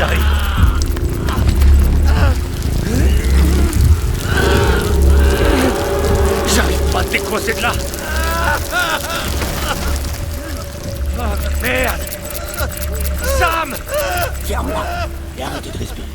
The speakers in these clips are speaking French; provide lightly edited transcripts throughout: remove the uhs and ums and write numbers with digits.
arrivent. J'arrive pas à te décoincer de là. Oh, merde. Sam! Ferme-la et arrêtez de respirer.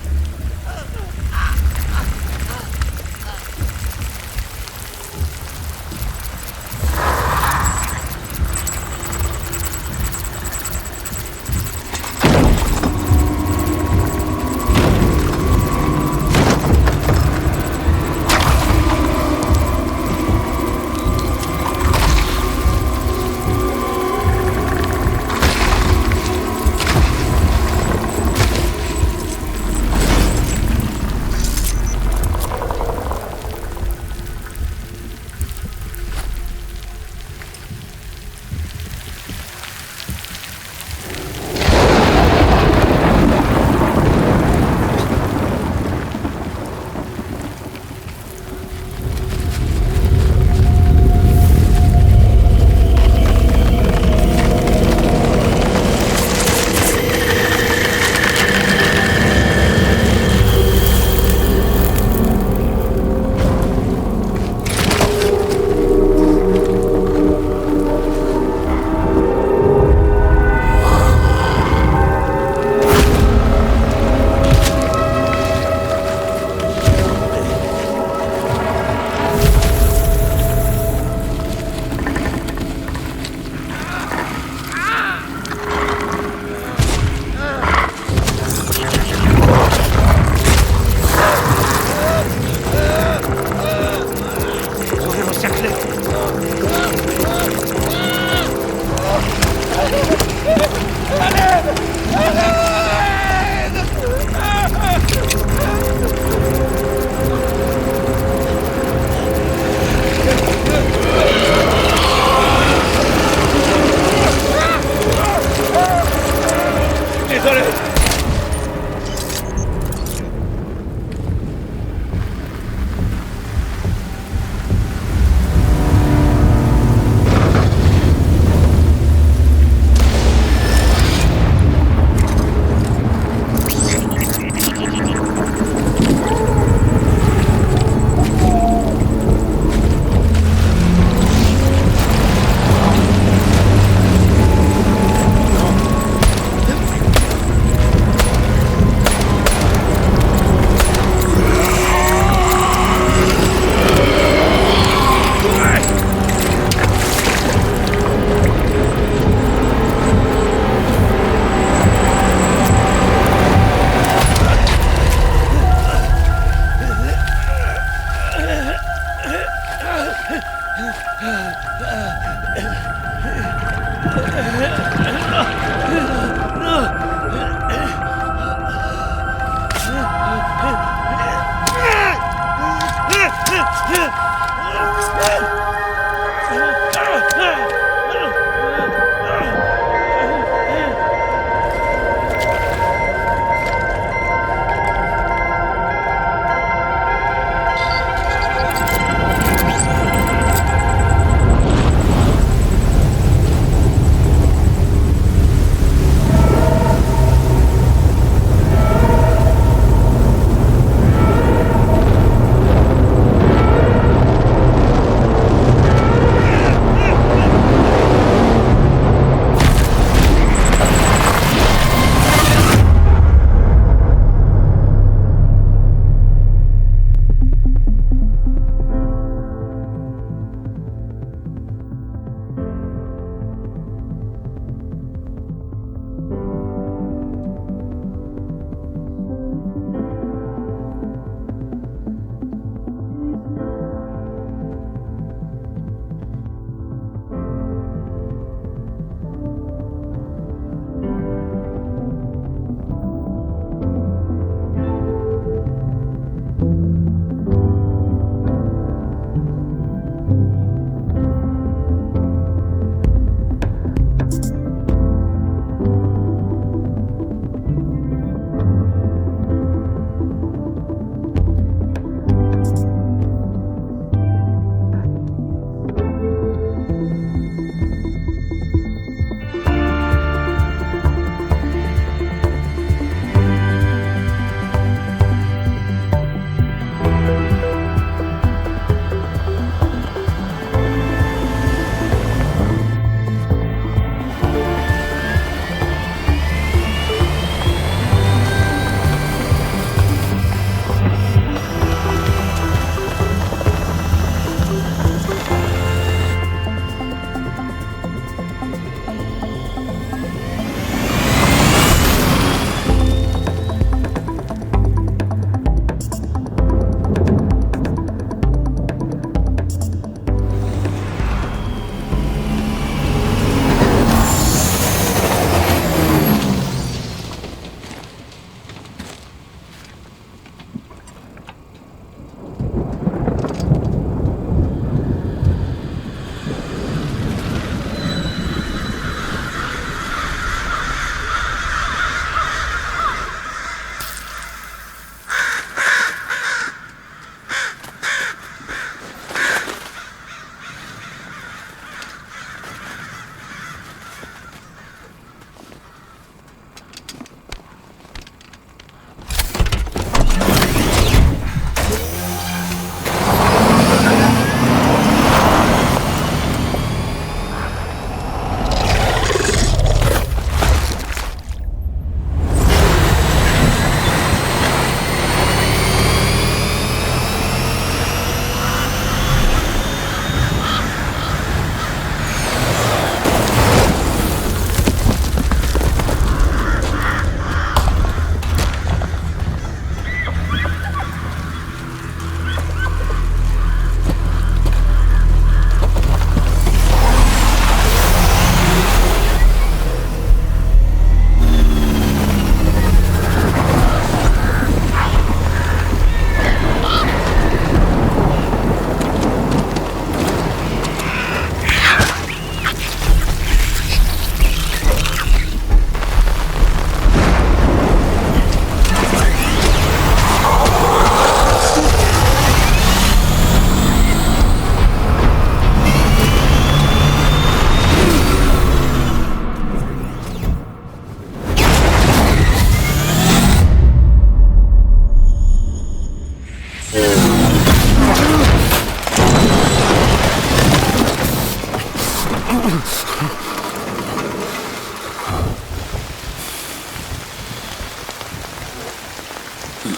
Non,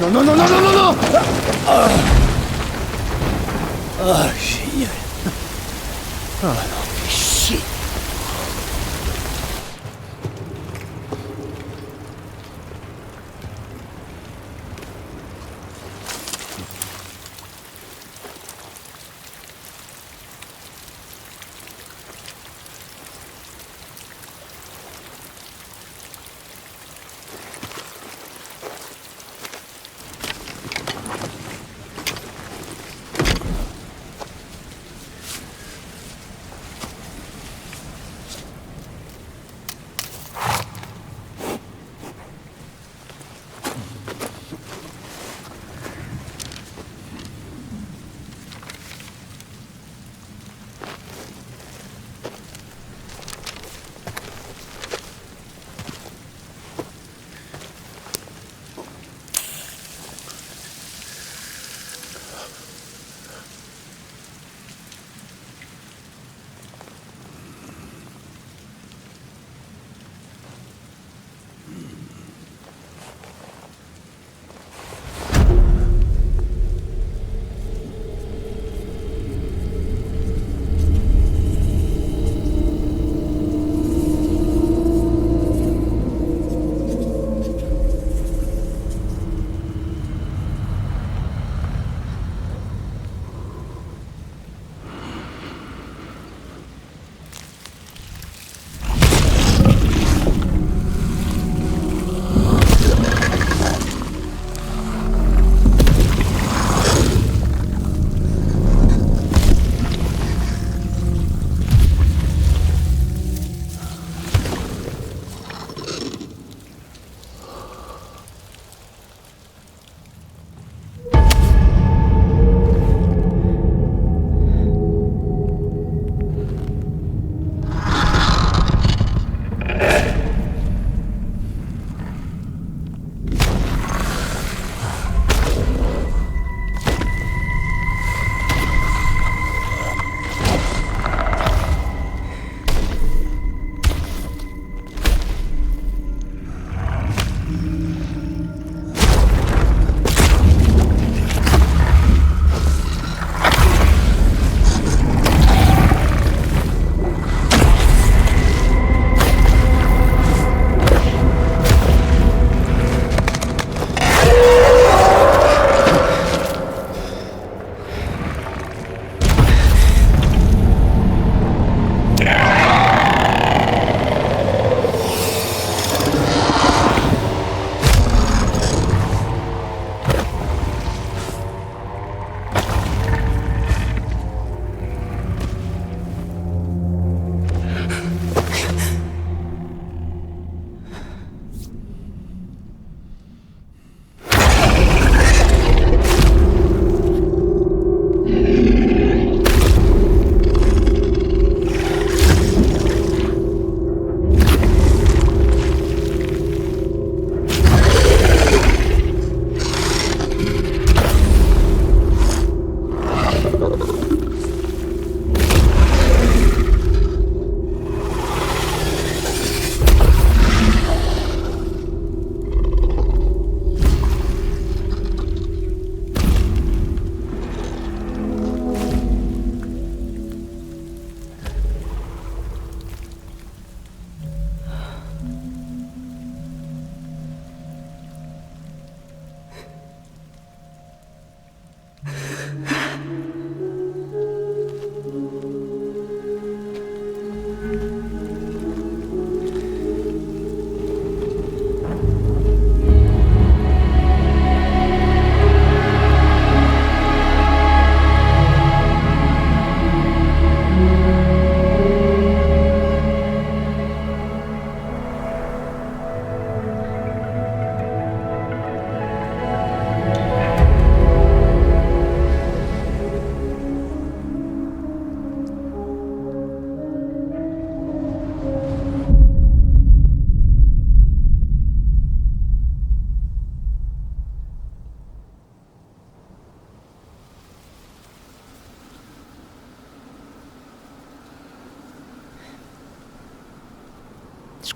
non, non, non, non, non, non. Ah, génial. Ah non, fais chier.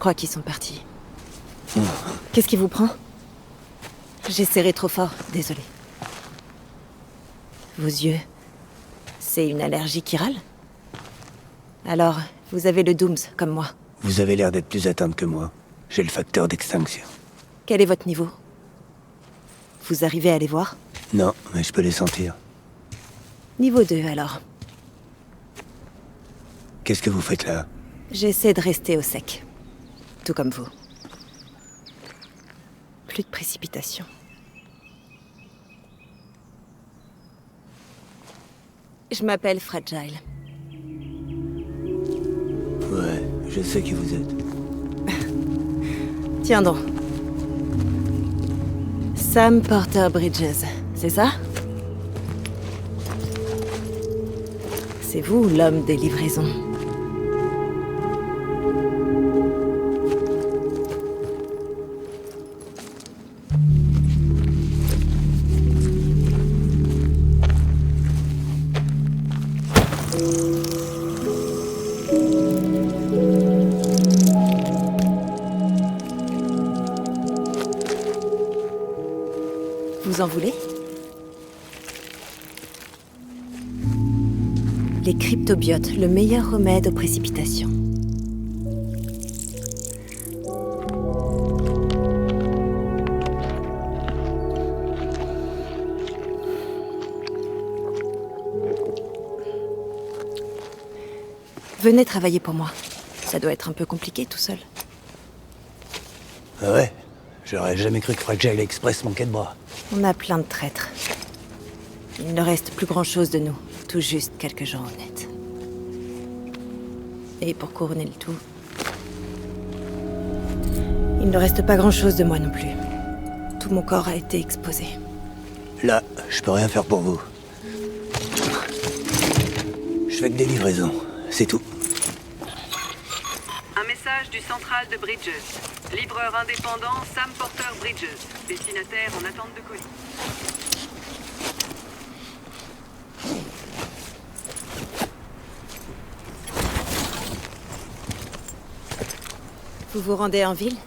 crois qu'ils sont partis. Qu'est-ce qui vous prend? J'ai serré trop fort, désolé. Vos yeux... c'est une allergie qui râle? Alors, vous avez le Dooms, comme moi. Vous avez l'air d'être plus atteinte que moi. J'ai le facteur d'extinction. Quel est votre niveau? Vous arrivez à les voir? Non, mais je peux les sentir. Niveau 2, alors. Qu'est-ce que vous faites là? J'essaie de rester au sec. Tout comme vous. Plus de précipitation. Je m'appelle Fragile. Ouais, je sais qui vous êtes. Tiens donc. Sam Porter Bridges, c'est ça? C'est vous, l'homme des livraisons. Vous en voulez? Les cryptobiotes, le meilleur remède aux précipitations. Venez travailler pour moi. Ça doit être un peu compliqué tout seul. Ah ouais? J'aurais jamais cru que Fragile Express manquait de bras. On a plein de traîtres. Il ne reste plus grand-chose de nous, tout juste quelques gens honnêtes. Et pour couronner le tout, il ne reste pas grand-chose de moi non plus. Tout mon corps a été exposé. Là, je peux rien faire pour vous. Je fais que des livraisons, c'est tout. Un message du central de Bridges. Livreur indépendant Sam Porter Bridges. Destinataire en attente de colis. Vous vous rendez en ville?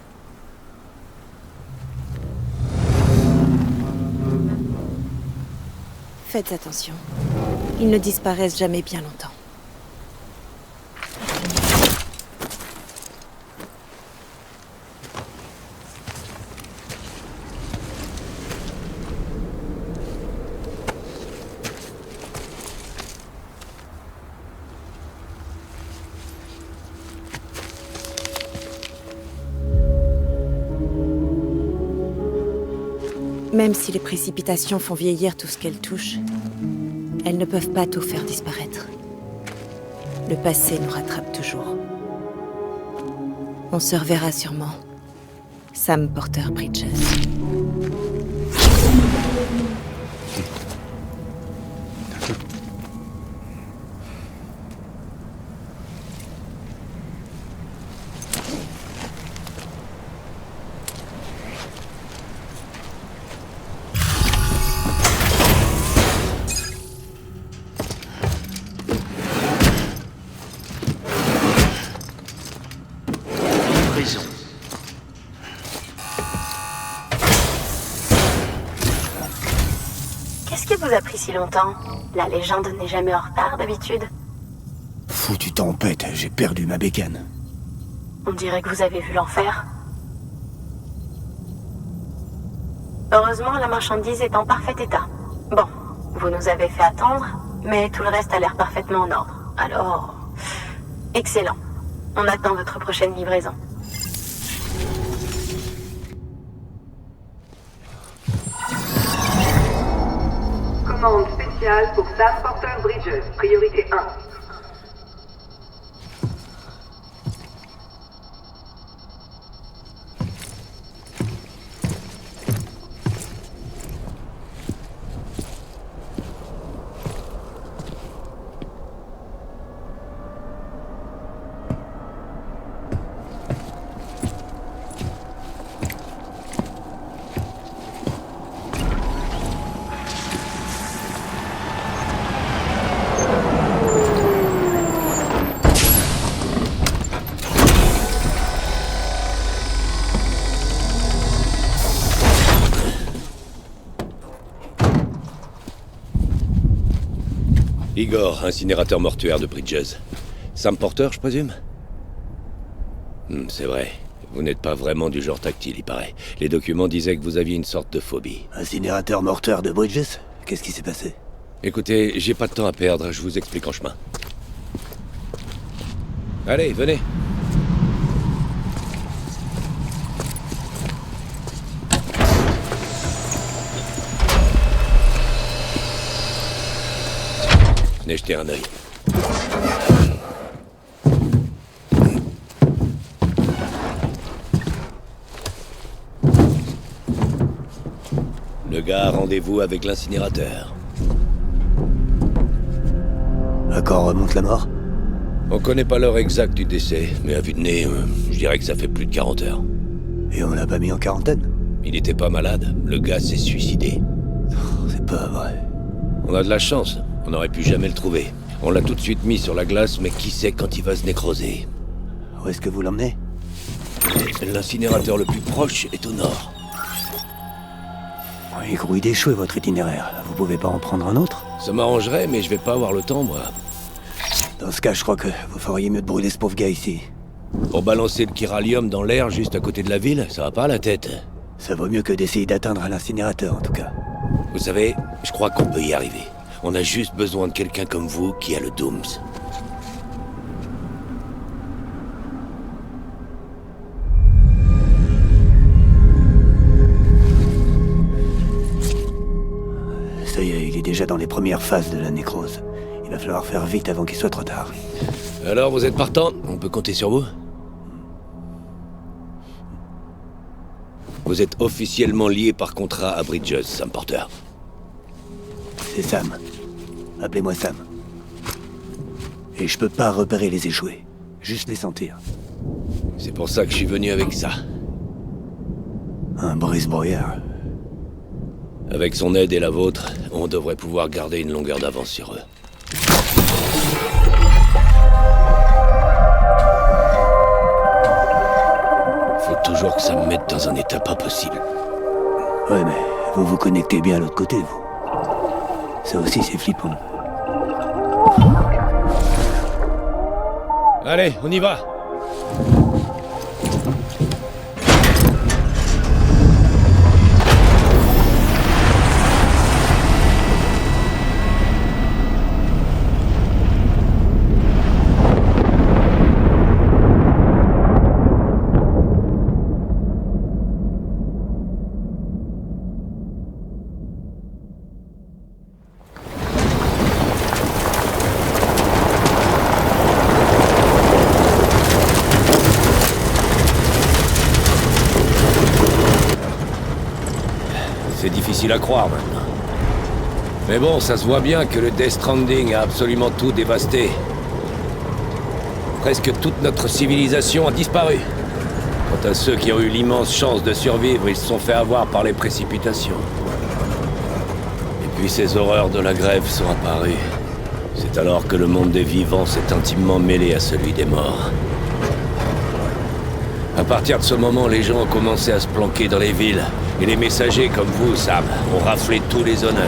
Faites attention. Ils ne disparaissent jamais bien longtemps. Même si les précipitations font vieillir tout ce qu'elles touchent, elles ne peuvent pas tout faire disparaître. Le passé nous rattrape toujours. On se reverra sûrement. Sam Porter Bridges. Prison. Qu'est-ce qui vous a pris si longtemps? La légende n'est jamais en retard d'habitude. Foutu tempête, j'ai perdu ma bécane. On dirait que vous avez vu l'enfer. Heureusement, la marchandise est en parfait état. Bon, vous nous avez fait attendre, mais tout le reste a l'air parfaitement en ordre. Alors, excellent. On attend votre prochaine livraison. Commande spéciale pour Sam Porter Bridges. Priorité 1. Igor, incinérateur mortuaire de Bridges. Sam Porter, je présume? C'est vrai. Vous n'êtes pas vraiment du genre tactile, il paraît. Les documents disaient que vous aviez une sorte de phobie. Incinérateur morteur de Bridges? Qu'est-ce qui s'est passé? Écoutez, j'ai pas de temps à perdre, je vous explique en chemin. Allez, venez. Venez jeter un œil. Le gars a rendez-vous avec l'incinérateur. À quand remonte la mort? On connaît pas l'heure exacte du décès, mais à vue de nez, je dirais que ça fait plus de 40 heures. Et on l'a pas mis en quarantaine? Il était pas malade, le gars s'est suicidé. C'est pas vrai. On a de la chance, on n'aurait pu jamais le trouver. On l'a tout de suite mis sur la glace, mais qui sait quand il va se nécroser? Où est-ce que vous l'emmenez? L'incinérateur le plus proche est au nord. Il grouille d'échouer votre itinéraire. Vous pouvez pas en prendre un autre? Ça m'arrangerait, mais je vais pas avoir le temps, moi. Dans ce cas, je crois que vous feriez mieux de brûler ce pauvre gars ici. Pour balancer le chiralium dans l'air juste à côté de la ville, ça va pas à la tête. Ça vaut mieux que d'essayer d'atteindre l'incinérateur, en tout cas. Vous savez, je crois qu'on peut y arriver. On a juste besoin de quelqu'un comme vous qui a le Dooms. Ça y est, il est déjà dans les premières phases de la nécrose. Il va falloir faire vite avant qu'il soit trop tard. Alors, vous êtes partant? On peut compter sur vous? Vous êtes officiellement lié par contrat à Bridges, Sam Porter. C'est Sam. Appelez-moi Sam. Et je peux pas repérer les échoués. Juste les sentir. C'est pour ça que je suis venu avec ça. Un brise-brouillard. Avec son aide et la vôtre, on devrait pouvoir garder une longueur d'avance sur eux. Faut toujours que ça me mette dans un état pas possible. Ouais, mais vous vous connectez bien à l'autre côté, vous. Ça aussi, c'est flippant. Allez, on y va! C'est difficile à croire maintenant. Mais bon, ça se voit bien que le Death Stranding a absolument tout dévasté. Presque toute notre civilisation a disparu. Quant à ceux qui ont eu l'immense chance de survivre, ils se sont fait avoir par les précipitations. Et puis ces horreurs de la grève sont apparues. C'est alors que le monde des vivants s'est intimement mêlé à celui des morts. À partir de ce moment, les gens ont commencé à se planquer dans les villes. Et les messagers comme vous, Sam, ont raflé tous les honneurs.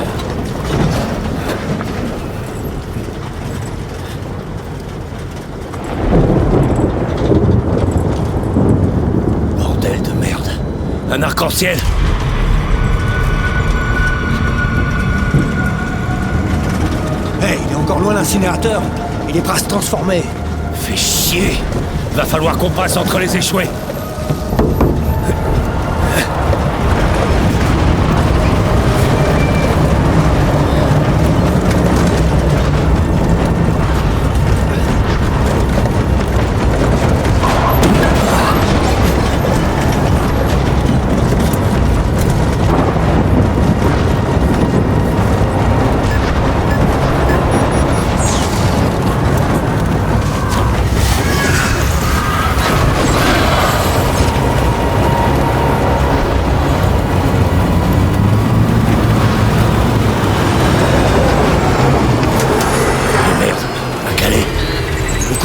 Bordel de merde. Un arc-en-ciel! Hey, il est encore loin l'incinérateur. Il est prêt à se transformer. Fais chier! Va falloir qu'on passe entre les échoués!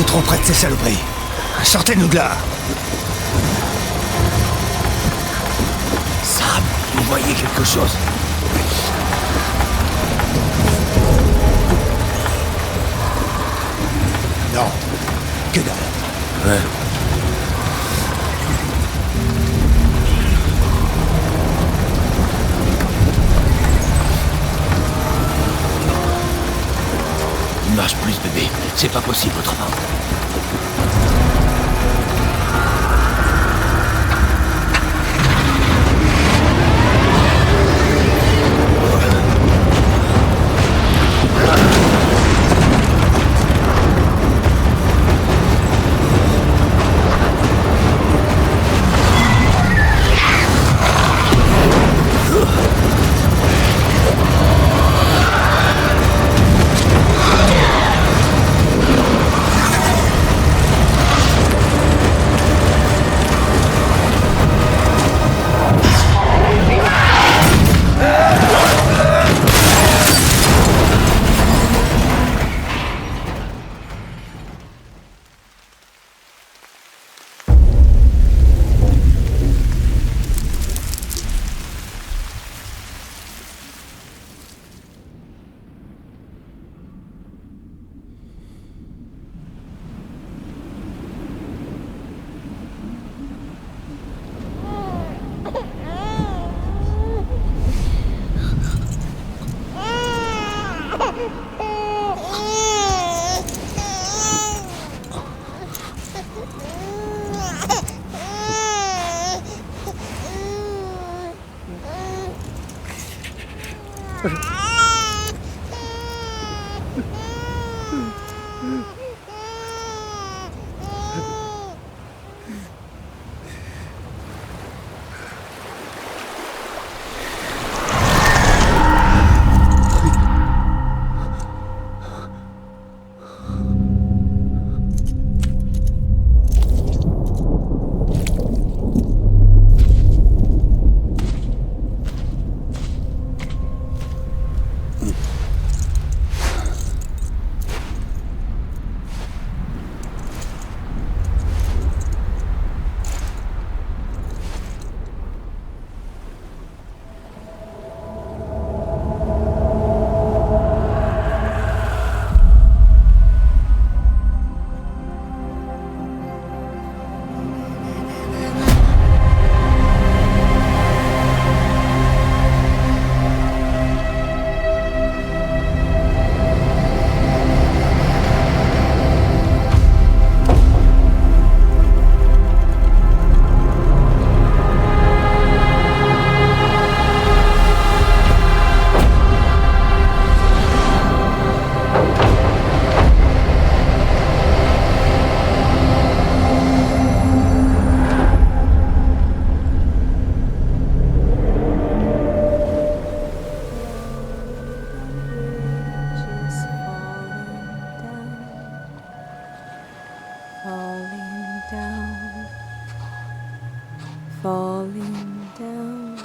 Trop près de ces saloperies. Sortez-nous de là. Sam, vous voyez quelque chose? cherche plus, bébé. C'est pas possible autrement. Falling down,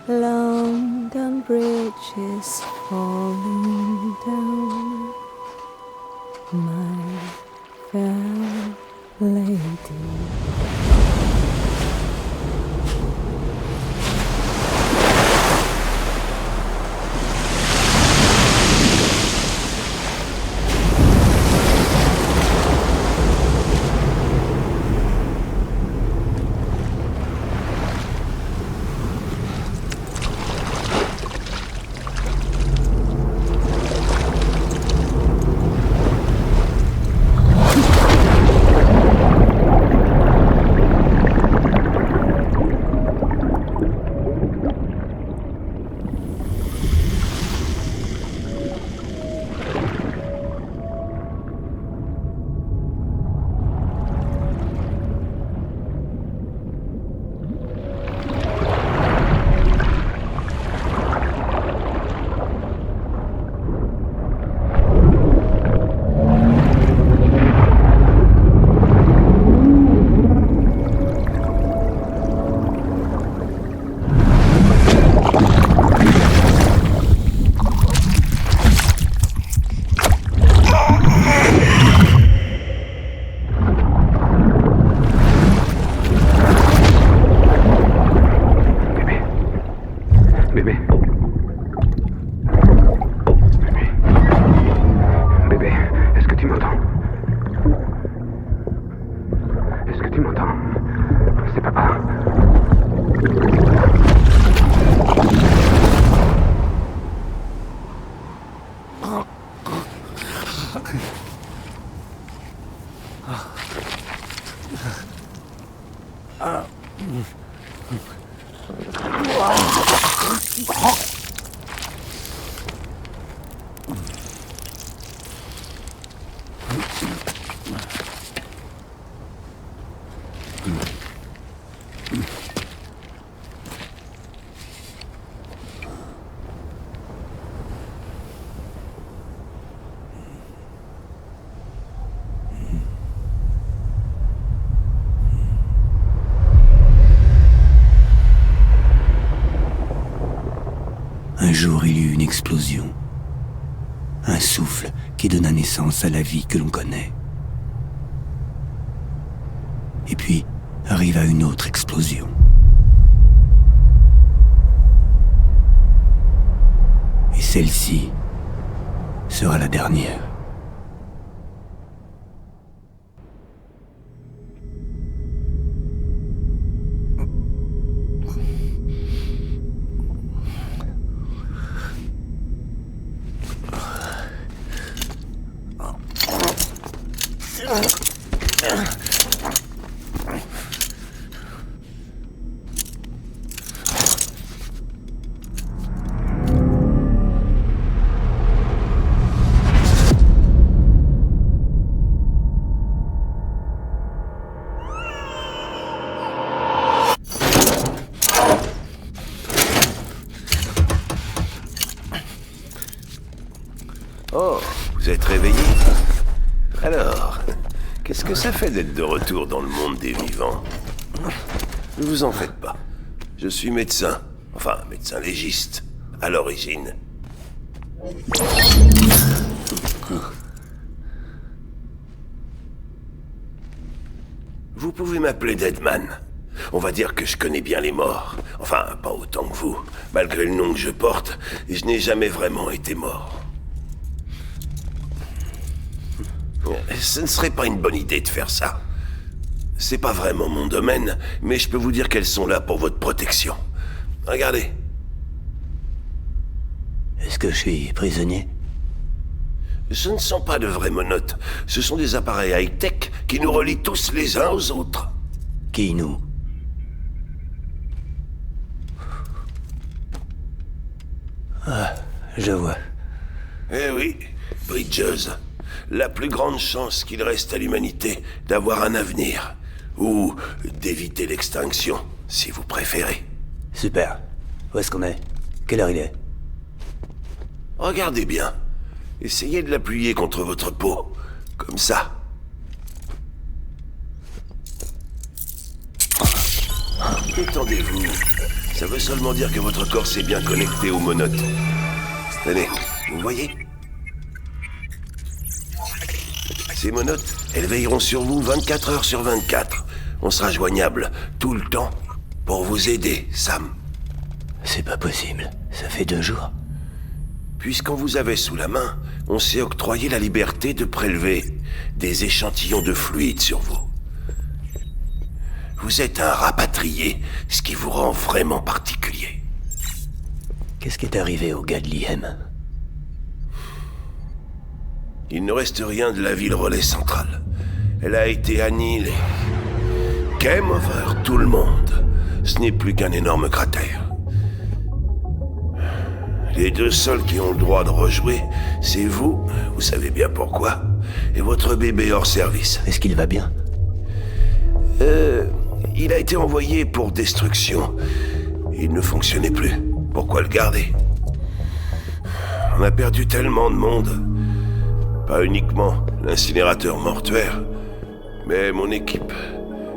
London Bridge is falling down, my fair lady. Un jour, il y eut une explosion. Un souffle qui donna naissance à la vie que l'on connaît. Et puis, arriva une autre explosion. Et celle-ci sera la dernière. Oh, vous êtes réveillé? Alors, qu'est-ce que ça fait d'être de retour dans le monde des vivants? Ne vous en faites pas. Je suis médecin. Enfin, médecin légiste, à l'origine. Vous pouvez m'appeler Deadman. On va dire que je connais bien les morts. Enfin, pas autant que vous. Malgré le nom que je porte, je n'ai jamais vraiment été mort. Ce ne serait pas une bonne idée de faire ça. C'est pas vraiment mon domaine, mais je peux vous dire qu'elles sont là pour votre protection. Regardez. Est-ce que je suis prisonnier? Ce ne sont pas de vraies menottes. Ce sont des appareils high-tech qui nous relient tous les uns aux autres. Qui nous? Ah, je vois. Eh oui, Bridges. La plus grande chance qu'il reste à l'humanité d'avoir un avenir. Ou d'éviter l'extinction, si vous préférez. Super. Où est-ce qu'on est? Quelle heure il est? Regardez bien. Essayez de l'appuyer contre votre peau. Comme ça. Détendez-vous. Ça veut seulement dire que votre corps s'est bien connecté aux monotes. Tenez, vous voyez? Ces monotes, elles veilleront sur vous 24 heures sur 24. On sera joignable tout le temps pour vous aider, Sam. C'est pas possible. Ça fait 2 jours. Puisqu'on vous avait sous la main, on s'est octroyé la liberté de prélever des échantillons de fluide sur vous. Vous êtes un rapatrié, ce qui vous rend vraiment particulier. Qu'est-ce qui est arrivé au gars de l'IM? Il ne reste rien de la ville relais centrale. Elle a été annihilée. Game over, tout le monde. Ce n'est plus qu'un énorme cratère. Les 2 seuls qui ont le droit de rejouer, c'est vous savez bien pourquoi, et votre bébé hors service. Est-ce qu'il va bien? Il a été envoyé pour destruction. Il ne fonctionnait plus. Pourquoi le garder? On a perdu tellement de monde. Pas uniquement l'incinérateur mortuaire, mais mon équipe,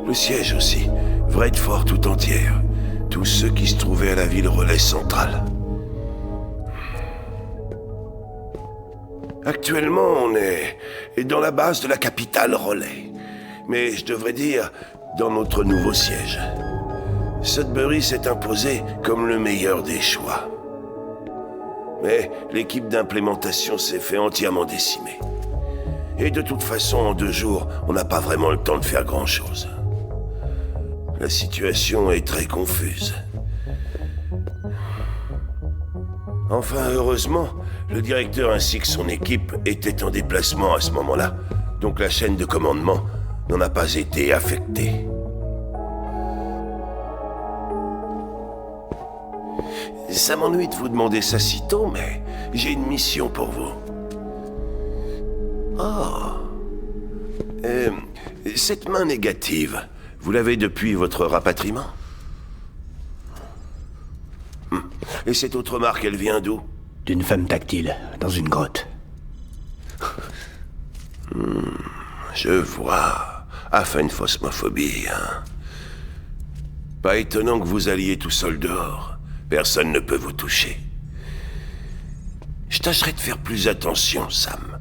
le siège aussi, Vredefort tout entière, tous ceux qui se trouvaient à la ville relais centrale. Actuellement, on est dans la base de la capitale relais, mais je devrais dire dans notre nouveau siège. Sudbury s'est imposé comme le meilleur des choix. Mais l'équipe d'implémentation s'est fait entièrement décimer. Et de toute façon, en 2 jours, on n'a pas vraiment le temps de faire grand-chose. La situation est très confuse. Enfin, heureusement, Le directeur ainsi que son équipe étaient en déplacement à ce moment-là, donc la chaîne de commandement n'en a pas été affectée. Ça m'ennuie de vous demander ça si tôt, mais j'ai une mission pour vous. Oh. Cette main négative, vous l'avez depuis votre rapatriement? Et cette autre marque, elle vient d'où? D'une femme tactile, dans une grotte. Je vois. Aphanephosmophobie, hein. Pas étonnant que vous alliez tout seul dehors. Personne ne peut vous toucher. Je tâcherai de faire plus attention, Sam.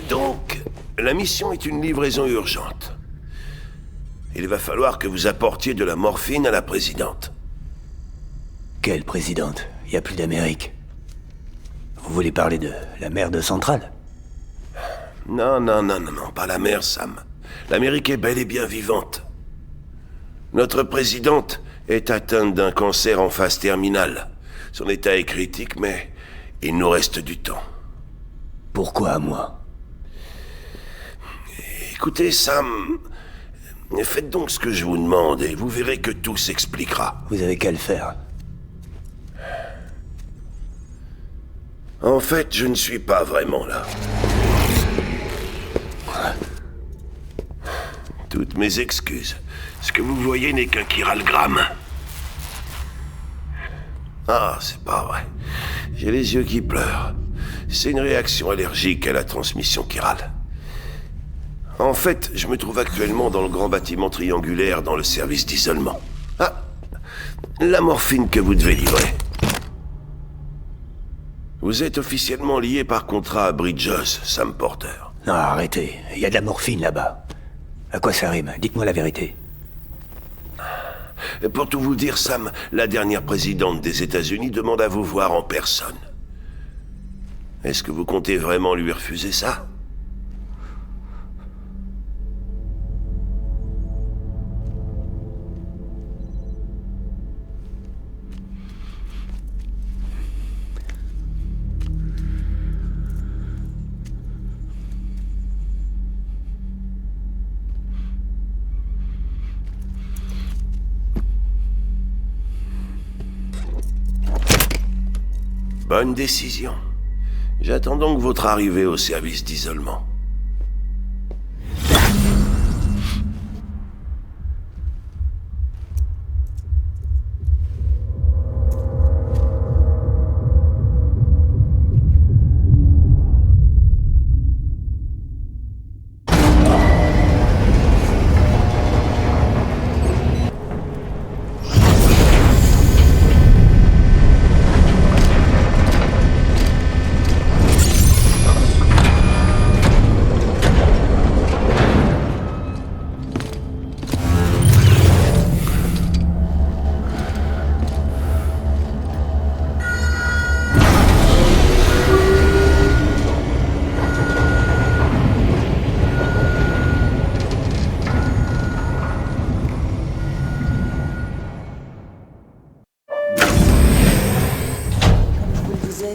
Donc, la mission est une livraison urgente. Il va falloir que vous apportiez de la morphine à la présidente. Quelle présidente? Y a plus d'Amérique. Vous voulez parler de la mère de Centrale? Non, pas la mère, Sam. L'Amérique est bel et bien vivante. Notre présidente est atteinte d'un cancer en phase terminale. Son état est critique, mais il nous reste du temps. Pourquoi à moi? Écoutez, Sam, faites donc ce que je vous demande et vous verrez que tout s'expliquera. Vous avez qu'à le faire. En fait, je ne suis pas vraiment là. Toutes mes excuses. Ce que vous voyez n'est qu'un chiralgramme. Ah, c'est pas vrai. J'ai les yeux qui pleurent. C'est une réaction allergique à la transmission chirale. En fait, je me trouve actuellement dans le grand bâtiment triangulaire dans le service d'isolement. Ah, la morphine que vous devez livrer. Vous êtes officiellement lié par contrat à Bridges, Sam Porter. Non, arrêtez. Il y a de la morphine là-bas. À quoi ça rime? Dites-moi la vérité. Pour tout vous dire, Sam, la dernière présidente des États-Unis demande à vous voir en personne. Est-ce que vous comptez vraiment lui refuser ça? Bonne décision. J'attends donc votre arrivée au service d'isolement.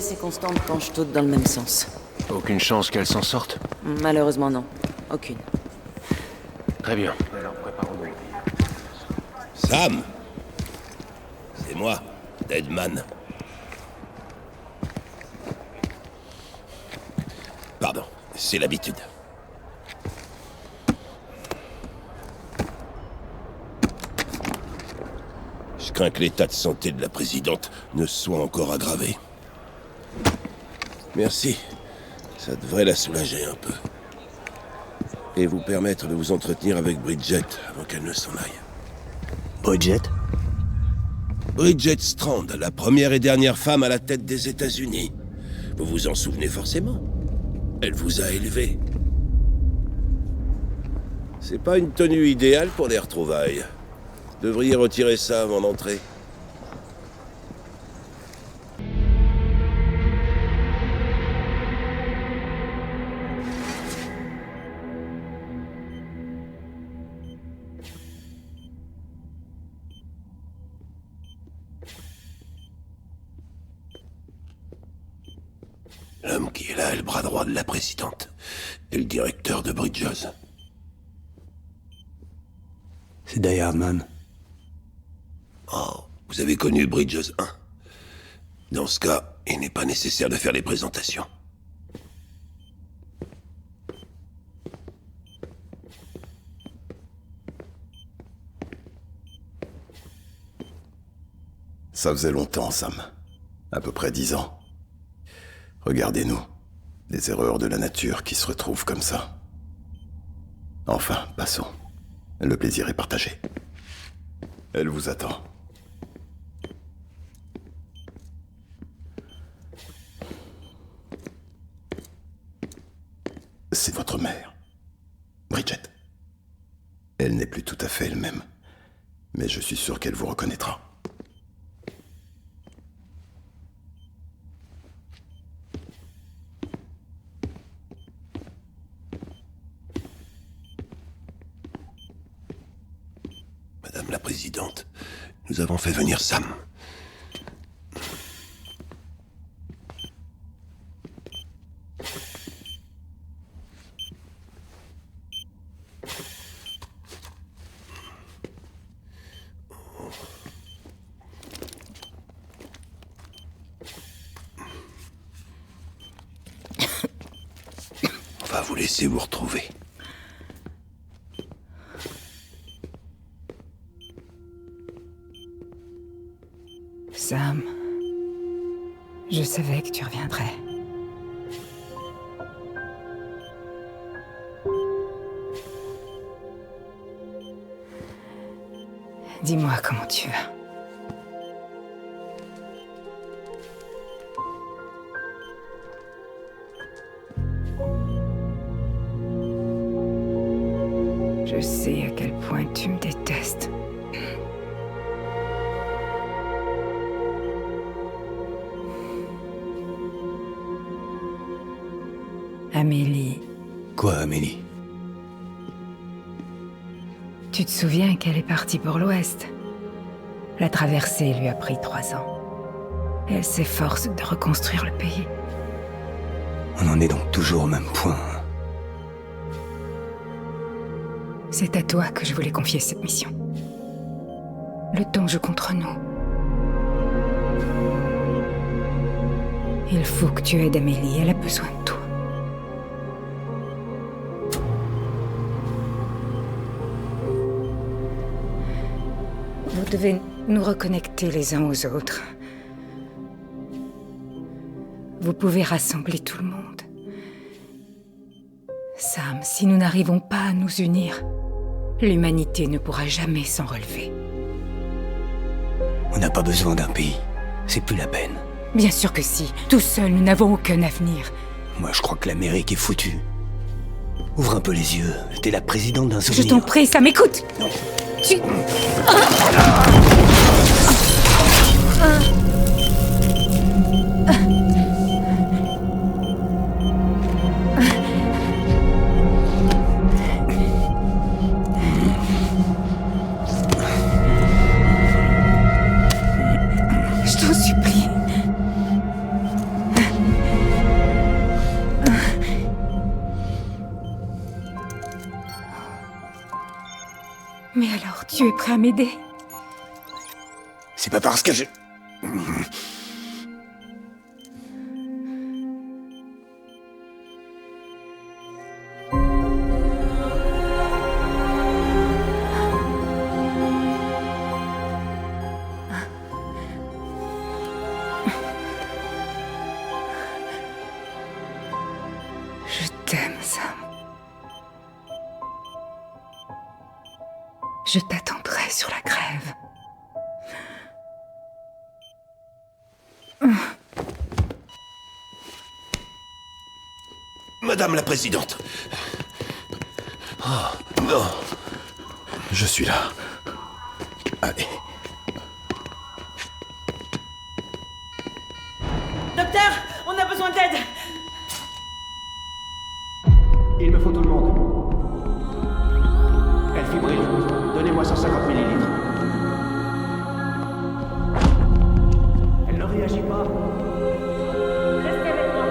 Ces constantes penchent toutes dans le même sens. Aucune chance qu'elle s'en sorte? Malheureusement, non. Aucune. Très bien. Sam! C'est moi, Deadman. Pardon, c'est l'habitude. Je crains que l'état de santé de la présidente ne soit encore aggravé. Merci. Ça devrait la soulager un peu. Et vous permettre de vous entretenir avec Bridget avant qu'elle ne s'en aille. Bridget? Bridget Strand, la première et dernière femme à la tête des États-Unis. Vous vous en souvenez forcément. Elle vous a élevé. C'est pas une tenue idéale pour les retrouvailles. Devriez retirer ça avant d'entrer. L'homme qui est là est le bras droit de la présidente. Et le directeur de Bridges. C'est Die Hardman. Oh, vous avez connu Bridges 1. Dans ce cas, il n'est pas nécessaire de faire les présentations. Ça faisait longtemps, Sam. À peu près 10 ans. Regardez-nous. Des erreurs de la nature qui se retrouvent comme ça. Enfin, passons. Le plaisir est partagé. Elle vous attend. C'est votre mère, Bridget. Elle n'est plus tout à fait elle-même, mais je suis sûr qu'elle vous reconnaîtra. Madame la Présidente, nous avons fait venir Sam. On va vous laisser vous retrouver. Sam, je savais que tu reviendrais. Dis-moi comment tu vas. Je sais à quel point tu me détestes. Amélie. Quoi, Amélie? Tu te souviens qu'elle est partie pour l'Ouest? La traversée lui a pris 3 ans. Elle s'efforce de reconstruire le pays. On en est donc toujours au même point. C'est à toi que je voulais confier cette mission. Le temps joue contre nous. Il faut que tu aides Amélie, elle a besoin de toi. Vous devez nous reconnecter les uns aux autres. Vous pouvez rassembler tout le monde. Sam, si nous n'arrivons pas à nous unir, l'humanité ne pourra jamais s'en relever. On n'a pas besoin d'un pays. C'est plus la peine. Bien sûr que si. Tout seul, nous n'avons aucun avenir. Moi, je crois que l'Amérique est foutue. Ouvre un peu les yeux. T'es la présidente d'un souvenir. Je t'en prie, Sam, écoute. Tu... Je t'en supplie. Mais alors, tu es prêt à m'aider? C'est pas parce que je... Je t'aime, Sam. Je t'attendrai sur la grève. Madame la Présidente. Oh, non. Je suis là. Allez. Docteur, on a besoin d'aide. Il me faut tout le monde. Elle fibrille. Donnez-moi 150 millilitres. Elle ne réagit pas. Restez avec moi.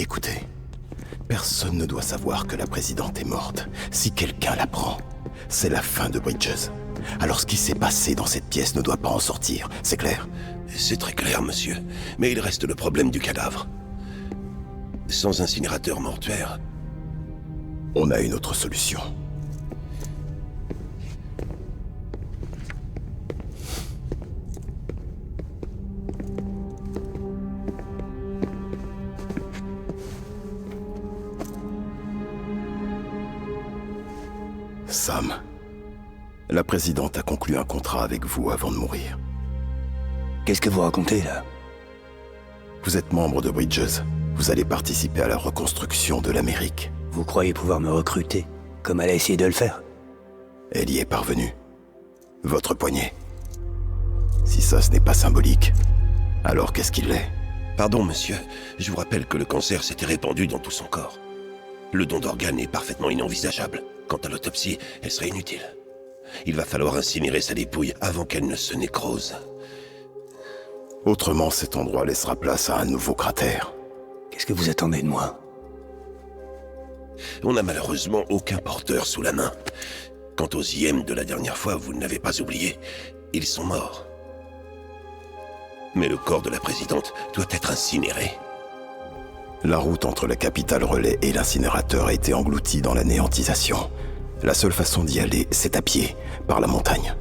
Écoutez, personne ne doit savoir que la présidente est morte. Si quelqu'un l'apprend, c'est la fin de Bridges. Alors ce qui s'est passé dans cette pièce ne doit pas en sortir, c'est clair? C'est très clair, monsieur. Mais il reste le problème du cadavre. Sans incinérateur mortuaire... On a une autre solution. Sam, la présidente a conclu un contrat avec vous avant de mourir. Qu'est-ce que vous racontez, là? Vous êtes membre de Bridges. Vous allez participer à la reconstruction de l'Amérique. Vous croyez pouvoir me recruter, comme elle a essayé de le faire? Elle y est parvenue. Votre poignet. Si ça, ce n'est pas symbolique, alors qu'est-ce qu'il est? Pardon, monsieur. Je vous rappelle que le cancer s'était répandu dans tout son corps. Le don d'organes est parfaitement inenvisageable. Quant à l'autopsie, elle serait inutile. Il va falloir incinérer sa dépouille avant qu'elle ne se nécrose. Autrement, cet endroit laissera place à un nouveau cratère. Qu'est-ce que vous attendez de moi? On n'a malheureusement aucun porteur sous la main. Quant aux IM de la dernière fois, vous ne l'avez pas oublié. Ils sont morts. Mais le corps de la présidente doit être incinéré. La route entre la capitale Relais et l'incinérateur a été engloutie dans la néantisation. La seule façon d'y aller, c'est à pied, par la montagne.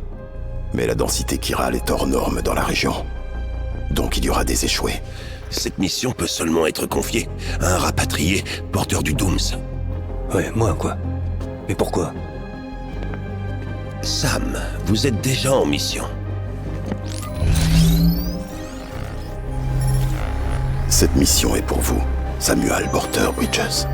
Mais la densité chirale est hors norme dans la région. Donc il y aura des échoués. Cette mission peut seulement être confiée à un rapatrié porteur du Dooms. Ouais, moi quoi? Mais pourquoi? Sam, vous êtes déjà en mission. Cette mission est pour vous, Samuel Porter Bridges.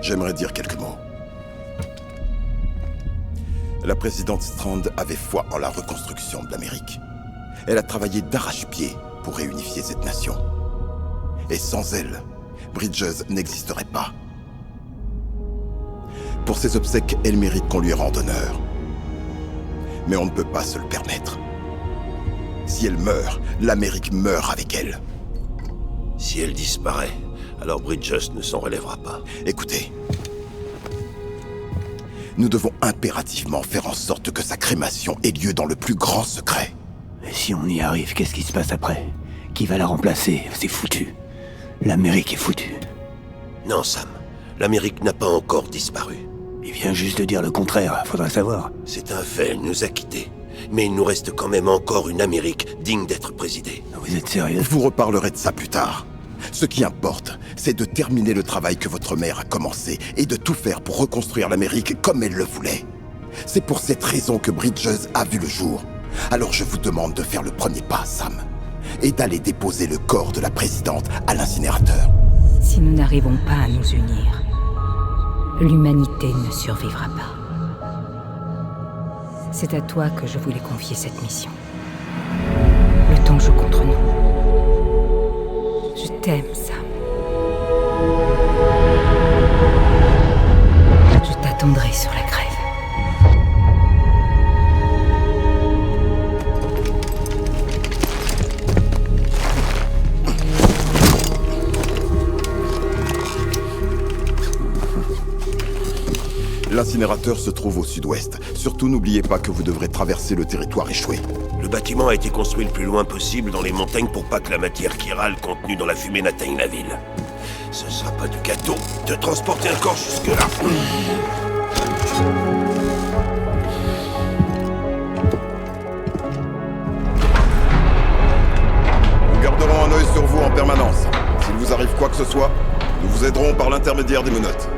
J'aimerais dire quelques mots. La présidente Strand avait foi en la reconstruction de l'Amérique. Elle a travaillé d'arrache-pied pour réunifier cette nation. Et sans elle, Bridges n'existerait pas. Pour ses obsèques, elle mérite qu'on lui rende honneur. Mais on ne peut pas se le permettre. Si elle meurt, l'Amérique meurt avec elle. Si elle disparaît, alors Bridges ne s'en relèvera pas. Écoutez, nous devons impérativement faire en sorte que sa crémation ait lieu dans le plus grand secret. Et si on y arrive, qu'est-ce qui se passe après? Qui va la remplacer? C'est foutu. L'Amérique est foutue. Non, Sam. L'Amérique n'a pas encore disparu. Il vient juste de dire le contraire, faudrait savoir. C'est un fait, elle nous a quittés. Mais il nous reste quand même encore une Amérique digne d'être présidée. Vous êtes sérieux? Vous reparlerez de ça plus tard. Ce qui importe, c'est de terminer le travail que votre mère a commencé et de tout faire pour reconstruire l'Amérique comme elle le voulait. C'est pour cette raison que Bridges a vu le jour. Alors je vous demande de faire le premier pas, Sam, et d'aller déposer le corps de la présidente à l'incinérateur. Si nous n'arrivons pas à nous unir, l'humanité ne survivra pas. C'est à toi que je voulais confier cette mission. Le temps joue contre nous. Je t'aime, Sam. Je t'attendrai sur la grève. L'incinérateur se trouve au sud-ouest. Surtout n'oubliez pas que vous devrez traverser le territoire échoué. Le bâtiment a été construit le plus loin possible dans les montagnes pour pas que la matière chirale contenue dans la fumée n'atteigne la ville. Ce sera pas du gâteau de transporter un corps jusque-là. Nous garderons un œil sur vous en permanence. S'il vous arrive quoi que ce soit, nous vous aiderons par l'intermédiaire des menottes.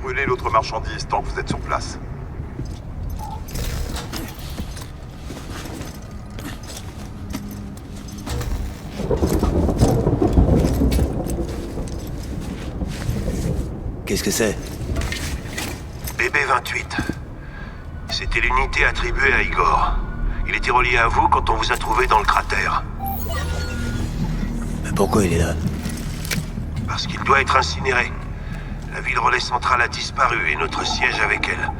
Brûlez l'autre marchandise tant que vous êtes sur place. Qu'est-ce que c'est? BB-28. C'était l'unité attribuée à Igor. Il était relié à vous quand on vous a trouvé dans le cratère. Mais pourquoi il est là? Parce qu'il doit être incinéré. La ville relais centrale a disparu et notre siège avec elle.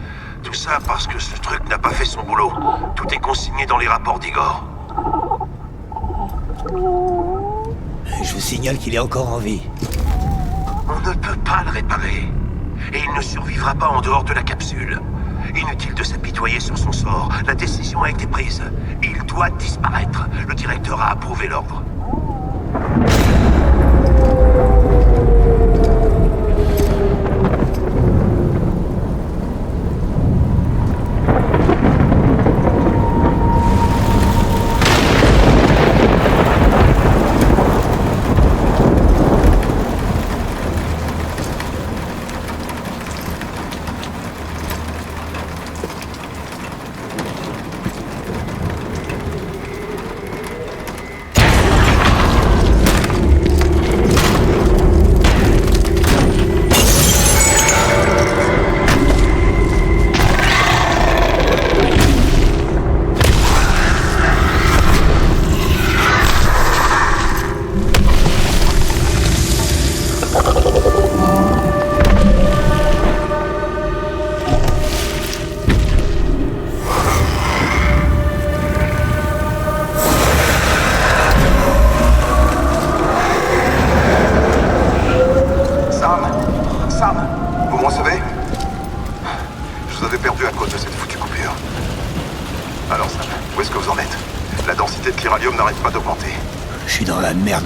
Tout ça parce que ce truc n'a pas fait son boulot. Tout est consigné dans les rapports d'Igor. Je vous signale qu'il est encore en vie. On ne peut pas le réparer. Et il ne survivra pas en dehors de la capsule. Inutile de s'apitoyer sur son sort. La décision a été prise. Il doit disparaître. Le directeur a approuvé l'ordre.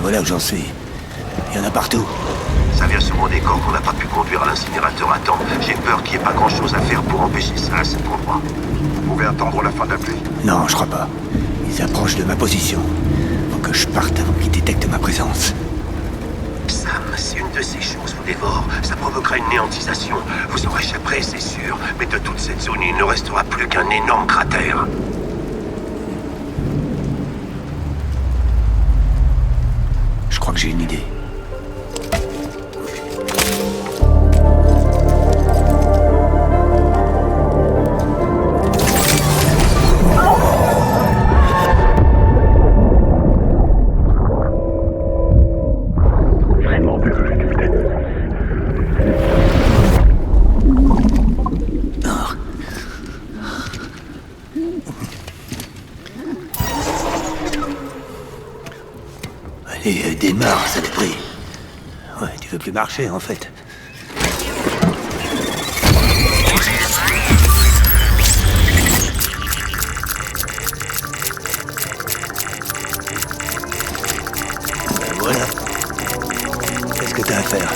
Voilà où j'en suis. Il y en a partout. Ça vient sûrement des corps qu'on n'a pas pu conduire à l'incinérateur à temps. J'ai peur qu'il n'y ait pas grand-chose à faire pour empêcher ça à cet endroit. Vous pouvez attendre la fin de la pluie? Non, je crois pas. Ils approchent de ma position. Faut que je parte avant qu'ils détectent ma présence. Sam, si une de ces choses vous dévore, ça provoquera une néantisation. Vous en réchapperez, c'est sûr. Mais de toute cette zone, il ne restera plus qu'un énorme cratère. Je crois que j'ai une idée. Vraiment plus que Allez, démarre, saloperie. Ouais, tu veux plus marcher, en fait. Ben voilà. Qu'est-ce que t'as à faire?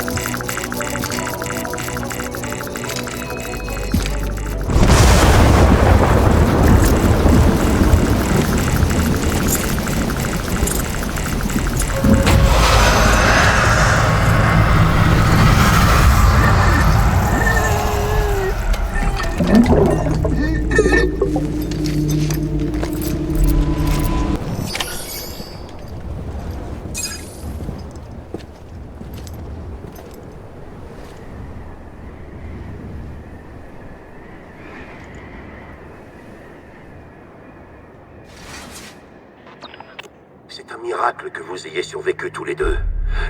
C'est un miracle que vous ayez survécu tous les deux.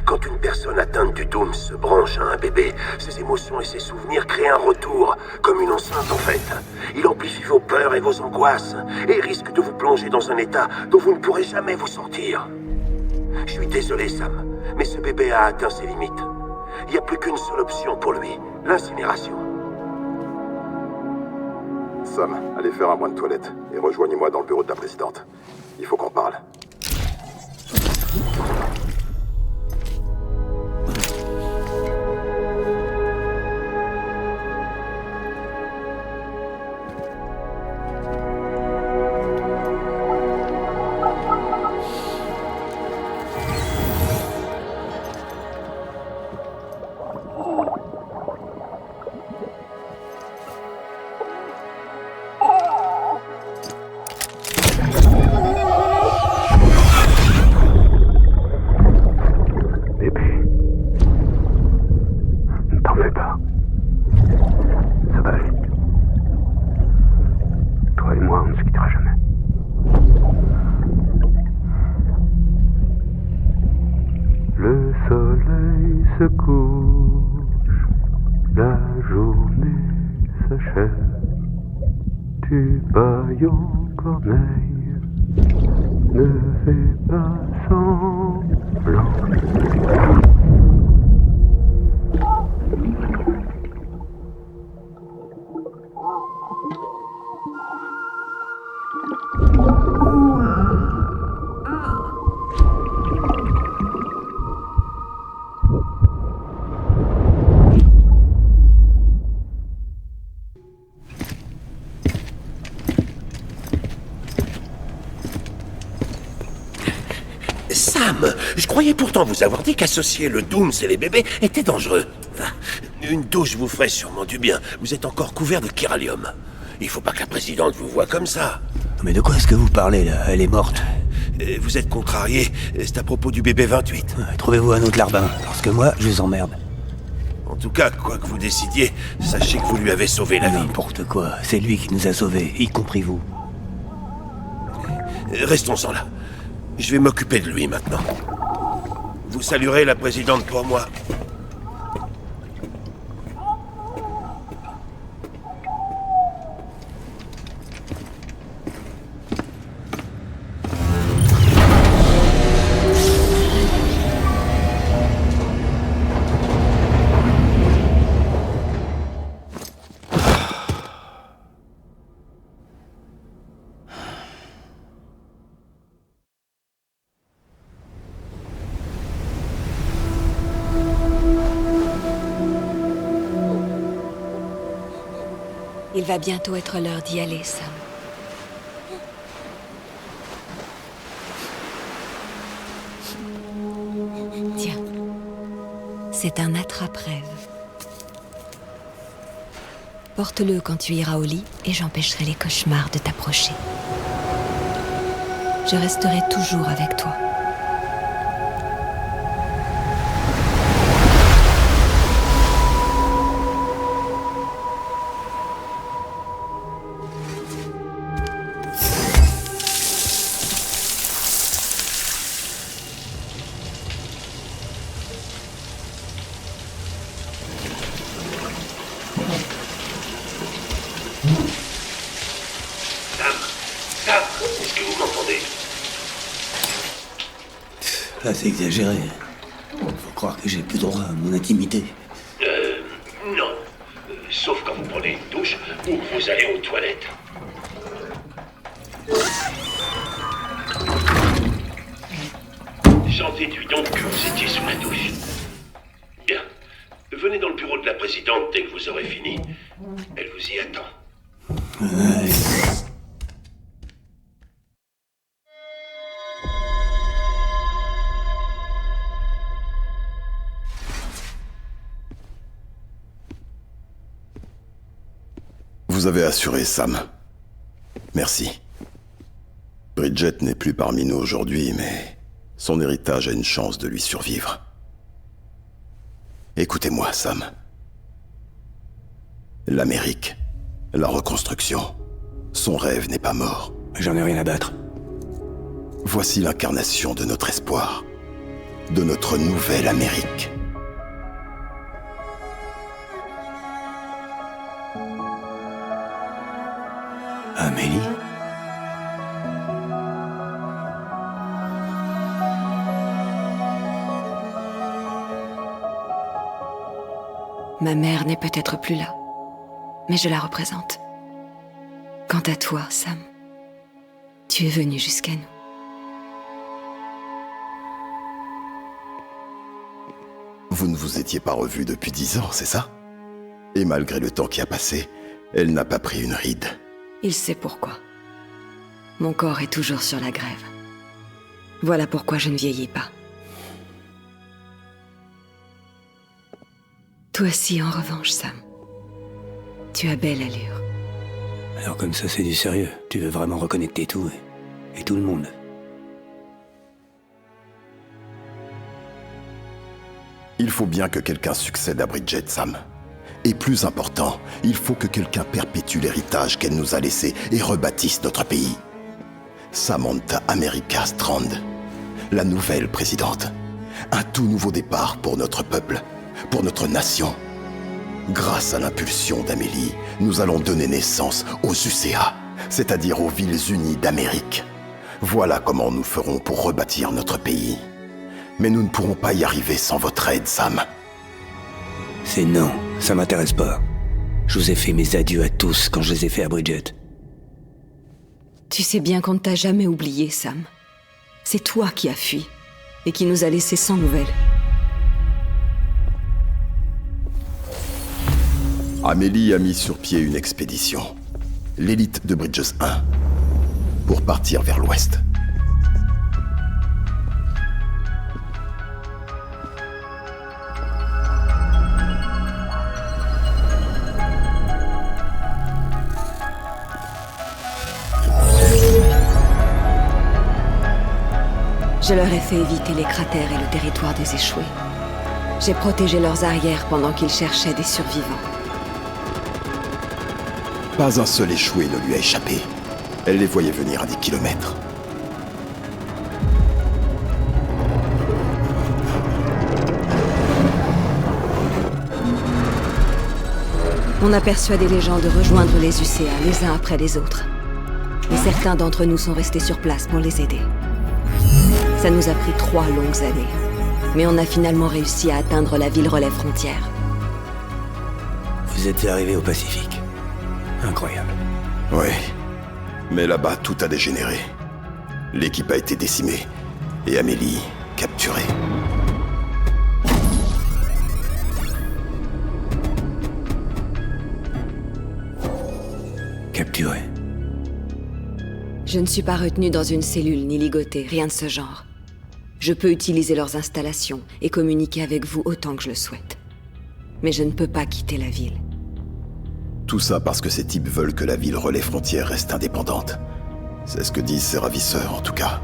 Quand une personne atteinte du Doom se branche à un bébé, ses émotions et ses souvenirs créent un retour, comme une enceinte en fait. Il amplifie vos peurs et vos angoisses, et risque de vous plonger dans un état dont vous ne pourrez jamais vous sortir. Je suis désolé, Sam, mais ce bébé a atteint ses limites. Il n'y a plus qu'une seule option pour lui, l'incinération. Sam, allez faire un bain de toilette, et rejoignez-moi dans le bureau de la présidente. Il faut qu'on parle. pas. Ça va aller. Toi et moi, on ne se quittera jamais. Le soleil se couche, la journée s'achève. Tu bailles en corneille, ne fais pas semblant. Sam, je croyais pourtant vous avoir dit qu'associer le Dooms et les bébés était dangereux. Enfin, une douche vous ferait sûrement du bien. Vous êtes encore couvert de chiralium. Il faut pas que la présidente vous voie comme ça. Mais de quoi est-ce que vous parlez, là? Elle est morte. Vous êtes contrarié. C'est à propos du bébé 28. Trouvez-vous un autre larbin, parce que moi, je vous emmerde. En tout cas, quoi que vous décidiez, sachez que vous lui avez sauvé la vie. N'importe quoi. C'est lui qui nous a sauvés, y compris vous. Restons-en là. Je vais m'occuper de lui maintenant. Vous saluerez la présidente pour moi. Il va bientôt être l'heure d'y aller, Sam. Tiens, c'est un attrape-rêve. Porte-le quand tu iras au lit et j'empêcherai les cauchemars de t'approcher. Je resterai toujours avec toi. Sam, est-ce que vous m'entendez? Là, c'est exagéré. Faut croire que j'ai plus droit à mon intimité. Non. Sauf quand vous prenez une douche ou que vous allez aux toilettes. J'en déduis donc que vous étiez sous la douche. Bien. Venez dans le bureau de la présidente dès que vous aurez fini. Elle vous y attend. Vous avez assuré, Sam. Merci. Bridget n'est plus parmi nous aujourd'hui, mais son héritage a une chance de lui survivre. Écoutez-moi, Sam. L'Amérique, la reconstruction, son rêve n'est pas mort. J'en ai rien à battre. Voici l'incarnation de notre espoir, de notre nouvelle Amérique. Amélie? Ma mère n'est peut-être plus là, mais je la représente. Quant à toi, Sam, tu es venu jusqu'à nous. Vous ne vous étiez pas revus depuis 10 ans, c'est ça? Et malgré le temps qui a passé, elle n'a pas pris une ride. Il sait pourquoi. Mon corps est toujours sur la grève. Voilà pourquoi je ne vieillis pas. Toi aussi, en revanche, Sam. Tu as belle allure. Alors comme ça, c'est du sérieux. Tu veux vraiment reconnecter tout et tout le monde. Il faut bien que quelqu'un succède à Bridget, Sam. Et plus important, il faut que quelqu'un perpétue l'héritage qu'elle nous a laissé et rebâtisse notre pays. Samantha America Strand, la nouvelle présidente. Un tout nouveau départ pour notre peuple, pour notre nation. Grâce à l'impulsion d'Amélie, nous allons donner naissance aux UCA, c'est-à-dire aux Villes Unies d'Amérique. Voilà comment nous ferons pour rebâtir notre pays. Mais nous ne pourrons pas y arriver sans votre aide, Sam. C'est non, ça m'intéresse pas. Je vous ai fait mes adieux à tous quand je les ai fait à Bridget. Tu sais bien qu'on ne t'a jamais oublié, Sam. C'est toi qui as fui, et qui nous a laissés sans nouvelles. Amélie a mis sur pied une expédition, l'élite de Bridges 1, pour partir vers l'ouest. Je leur ai fait éviter les cratères et le territoire des échoués. J'ai protégé leurs arrières pendant qu'ils cherchaient des survivants. Pas un seul échoué ne lui a échappé. Elle les voyait venir à des kilomètres. On a persuadé les gens de rejoindre les UCA les uns après les autres. Et certains d'entre nous sont restés sur place pour les aider. Ça nous a pris 3 longues années. Mais on a finalement réussi à atteindre la ville relais frontière. Vous êtes arrivés au Pacifique. Incroyable. Oui. Mais là-bas, tout a dégénéré. L'équipe a été décimée. Et Amélie, capturée. Capturée. Je ne suis pas retenue dans une cellule ni ligotée, rien de ce genre. Je peux utiliser leurs installations et communiquer avec vous autant que je le souhaite. Mais je ne peux pas quitter la ville. Tout ça parce que ces types veulent que la ville relais frontière reste indépendante. C'est ce que disent ces ravisseurs, en tout cas.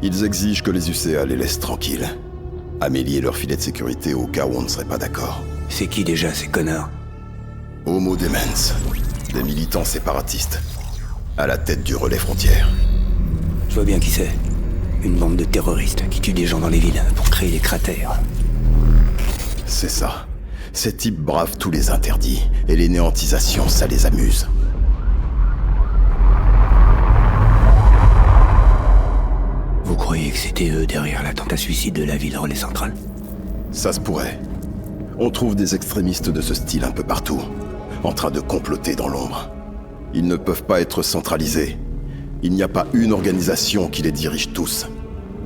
Ils exigent que les UCA les laissent tranquilles. Amélie et leur filet de sécurité au cas où on ne serait pas d'accord. C'est qui déjà, ces connards? Homo Demens. Des militants séparatistes. À la tête du relais frontière. Je vois bien qui c'est. Une bande de terroristes qui tuent des gens dans les villes pour créer des cratères. C'est ça. Ces types bravent tous les interdits, et les néantisations, ça les amuse. Vous croyez que c'était eux derrière l'attentat suicide de la ville relais centrale? Ça se pourrait. On trouve des extrémistes de ce style un peu partout, en train de comploter dans l'ombre. Ils ne peuvent pas être centralisés. Il n'y a pas une organisation qui les dirige tous.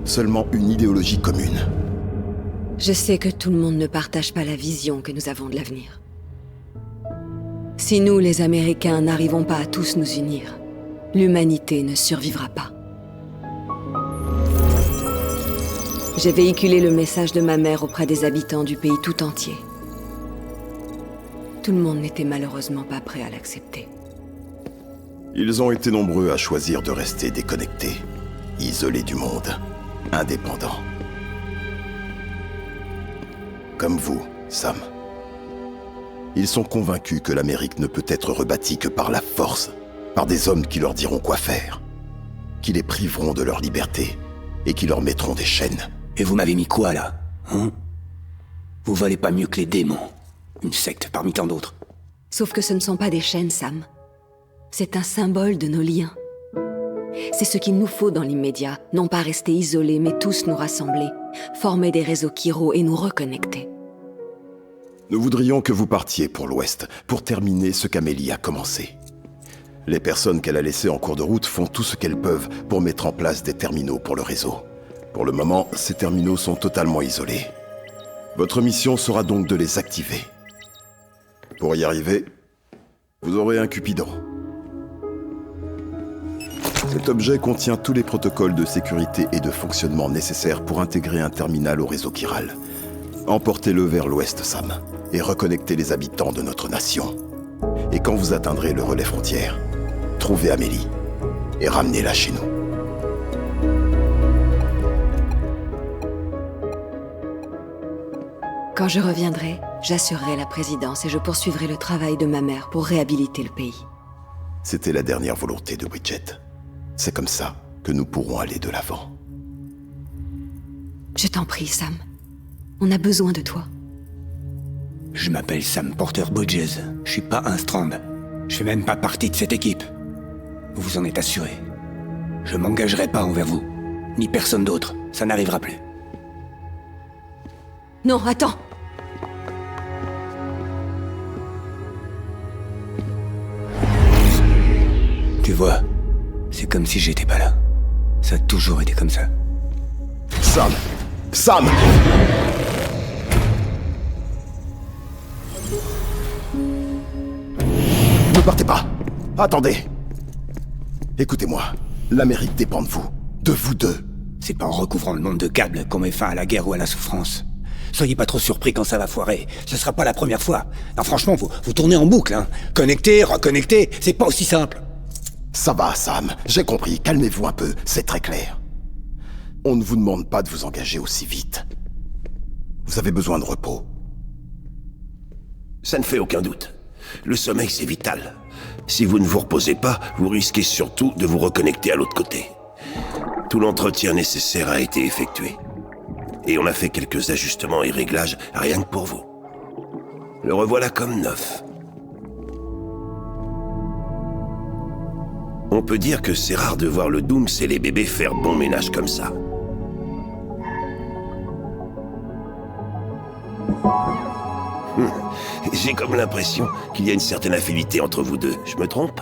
Seulement une idéologie commune. Je sais que tout le monde ne partage pas la vision que nous avons de l'avenir. Si nous, les Américains, n'arrivons pas à tous nous unir, l'humanité ne survivra pas. J'ai véhiculé le message de ma mère auprès des habitants du pays tout entier. Tout le monde n'était malheureusement pas prêt à l'accepter. Ils ont été nombreux à choisir de rester déconnectés, isolés du monde, indépendants. Comme vous, Sam. Ils sont convaincus que l'Amérique ne peut être rebâtie que par la force, par des hommes qui leur diront quoi faire, qui les priveront de leur liberté et qui leur mettront des chaînes. Et vous m'avez mis quoi, là? Hein? Vous valez pas mieux que les démons. Une secte parmi tant d'autres. Sauf que ce ne sont pas des chaînes, Sam. C'est un symbole de nos liens. C'est ce qu'il nous faut dans l'immédiat, non pas rester isolés, mais tous nous rassembler, former des réseaux chiro et nous reconnecter. Nous voudrions que vous partiez pour l'Ouest, pour terminer ce qu'Amélie a commencé. Les personnes qu'elle a laissées en cours de route font tout ce qu'elles peuvent pour mettre en place des terminaux pour le réseau. Pour le moment, ces terminaux sont totalement isolés. Votre mission sera donc de les activer. Pour y arriver, vous aurez un Cupidon. Cet objet contient tous les protocoles de sécurité et de fonctionnement nécessaires pour intégrer un terminal au réseau chiral. Emportez-le vers l'ouest, Sam, et reconnectez les habitants de notre nation. Et quand vous atteindrez le relais frontière, trouvez Amélie et ramenez-la chez nous. Quand je reviendrai, j'assurerai la présidence et je poursuivrai le travail de ma mère pour réhabiliter le pays. C'était la dernière volonté de Bridget. C'est comme ça que nous pourrons aller de l'avant. Je t'en prie, Sam. On a besoin de toi. Je m'appelle Sam Porter Bridges. Je suis pas un Strand. Je fais même pas partie de cette équipe. Vous vous en êtes assuré. Je m'engagerai pas envers vous. Ni personne d'autre. Ça n'arrivera plus. Non, attends! Tu vois, c'est comme si j'étais pas là. Ça a toujours été comme ça. Sam! Sam! Ne partez pas! Attendez! Écoutez-moi, l'Amérique dépend de vous. De vous deux. C'est pas en recouvrant le monde de câbles qu'on met fin à la guerre ou à la souffrance. Soyez pas trop surpris quand ça va foirer. Ce sera pas la première fois. Non, franchement, vous tournez en boucle, hein. Connecter, reconnecter, c'est pas aussi simple. Ça va, Sam. J'ai compris. Calmez-vous un peu. C'est très clair. On ne vous demande pas de vous engager aussi vite. Vous avez besoin de repos. Ça ne fait aucun doute. Le sommeil, c'est vital. Si vous ne vous reposez pas, vous risquez surtout de vous reconnecter à l'autre côté. Tout l'entretien nécessaire a été effectué. Et on a fait quelques ajustements et réglages rien que pour vous. Le revoilà comme neuf. On peut dire que c'est rare de voir le Dooms et les bébés faire bon ménage comme ça. J'ai comme l'impression qu'il y a une certaine affinité entre vous deux. Je me trompe ?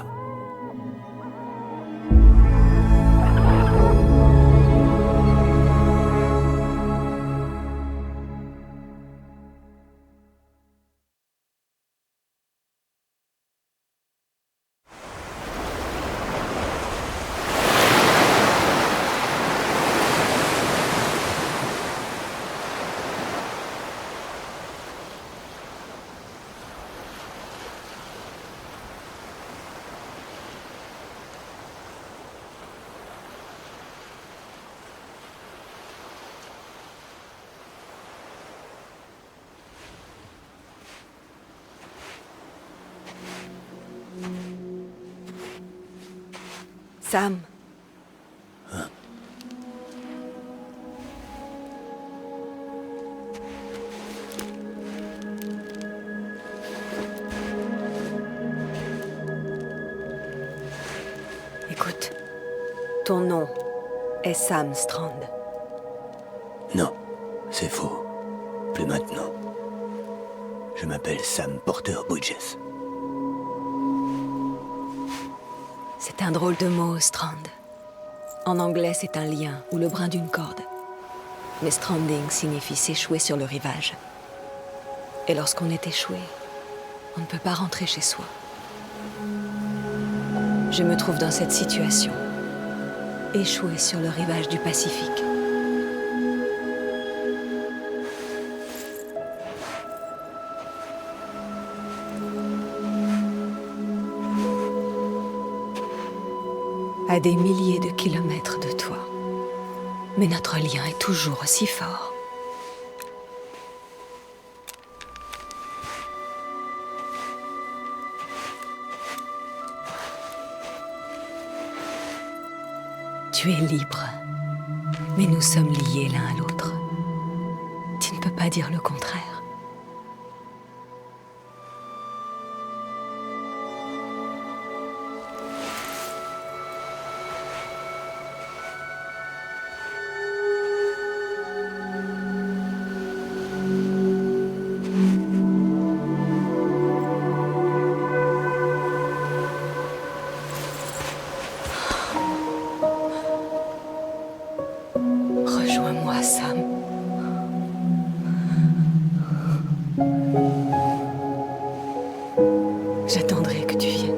Sam. Écoute, ton nom est Sam Strand. Non, c'est faux. Plus maintenant. Je m'appelle Sam Porter Bridges. C'est un drôle de mot, Strand. En anglais, c'est un lien ou le brin d'une corde. Mais stranding signifie s'échouer sur le rivage. Et lorsqu'on est échoué, on ne peut pas rentrer chez soi. Je me trouve dans cette situation, échouée sur le rivage du Pacifique. À des milliers de kilomètres de toi. Mais notre lien est toujours aussi fort. Tu es libre, mais nous sommes liés l'un à l'autre. Tu ne peux pas dire le contraire. Rejoins-moi, Sam. J'attendrai que tu viennes.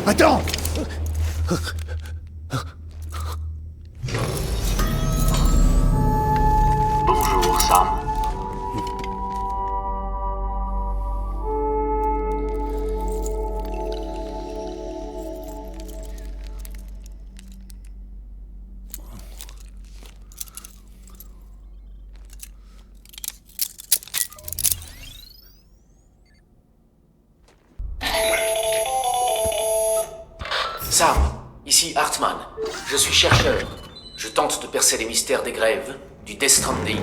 Attends! Bonjour, Sam. Sam, ici Hartman. Je suis chercheur. Je tente de percer les mystères des grèves, du Death Stranding,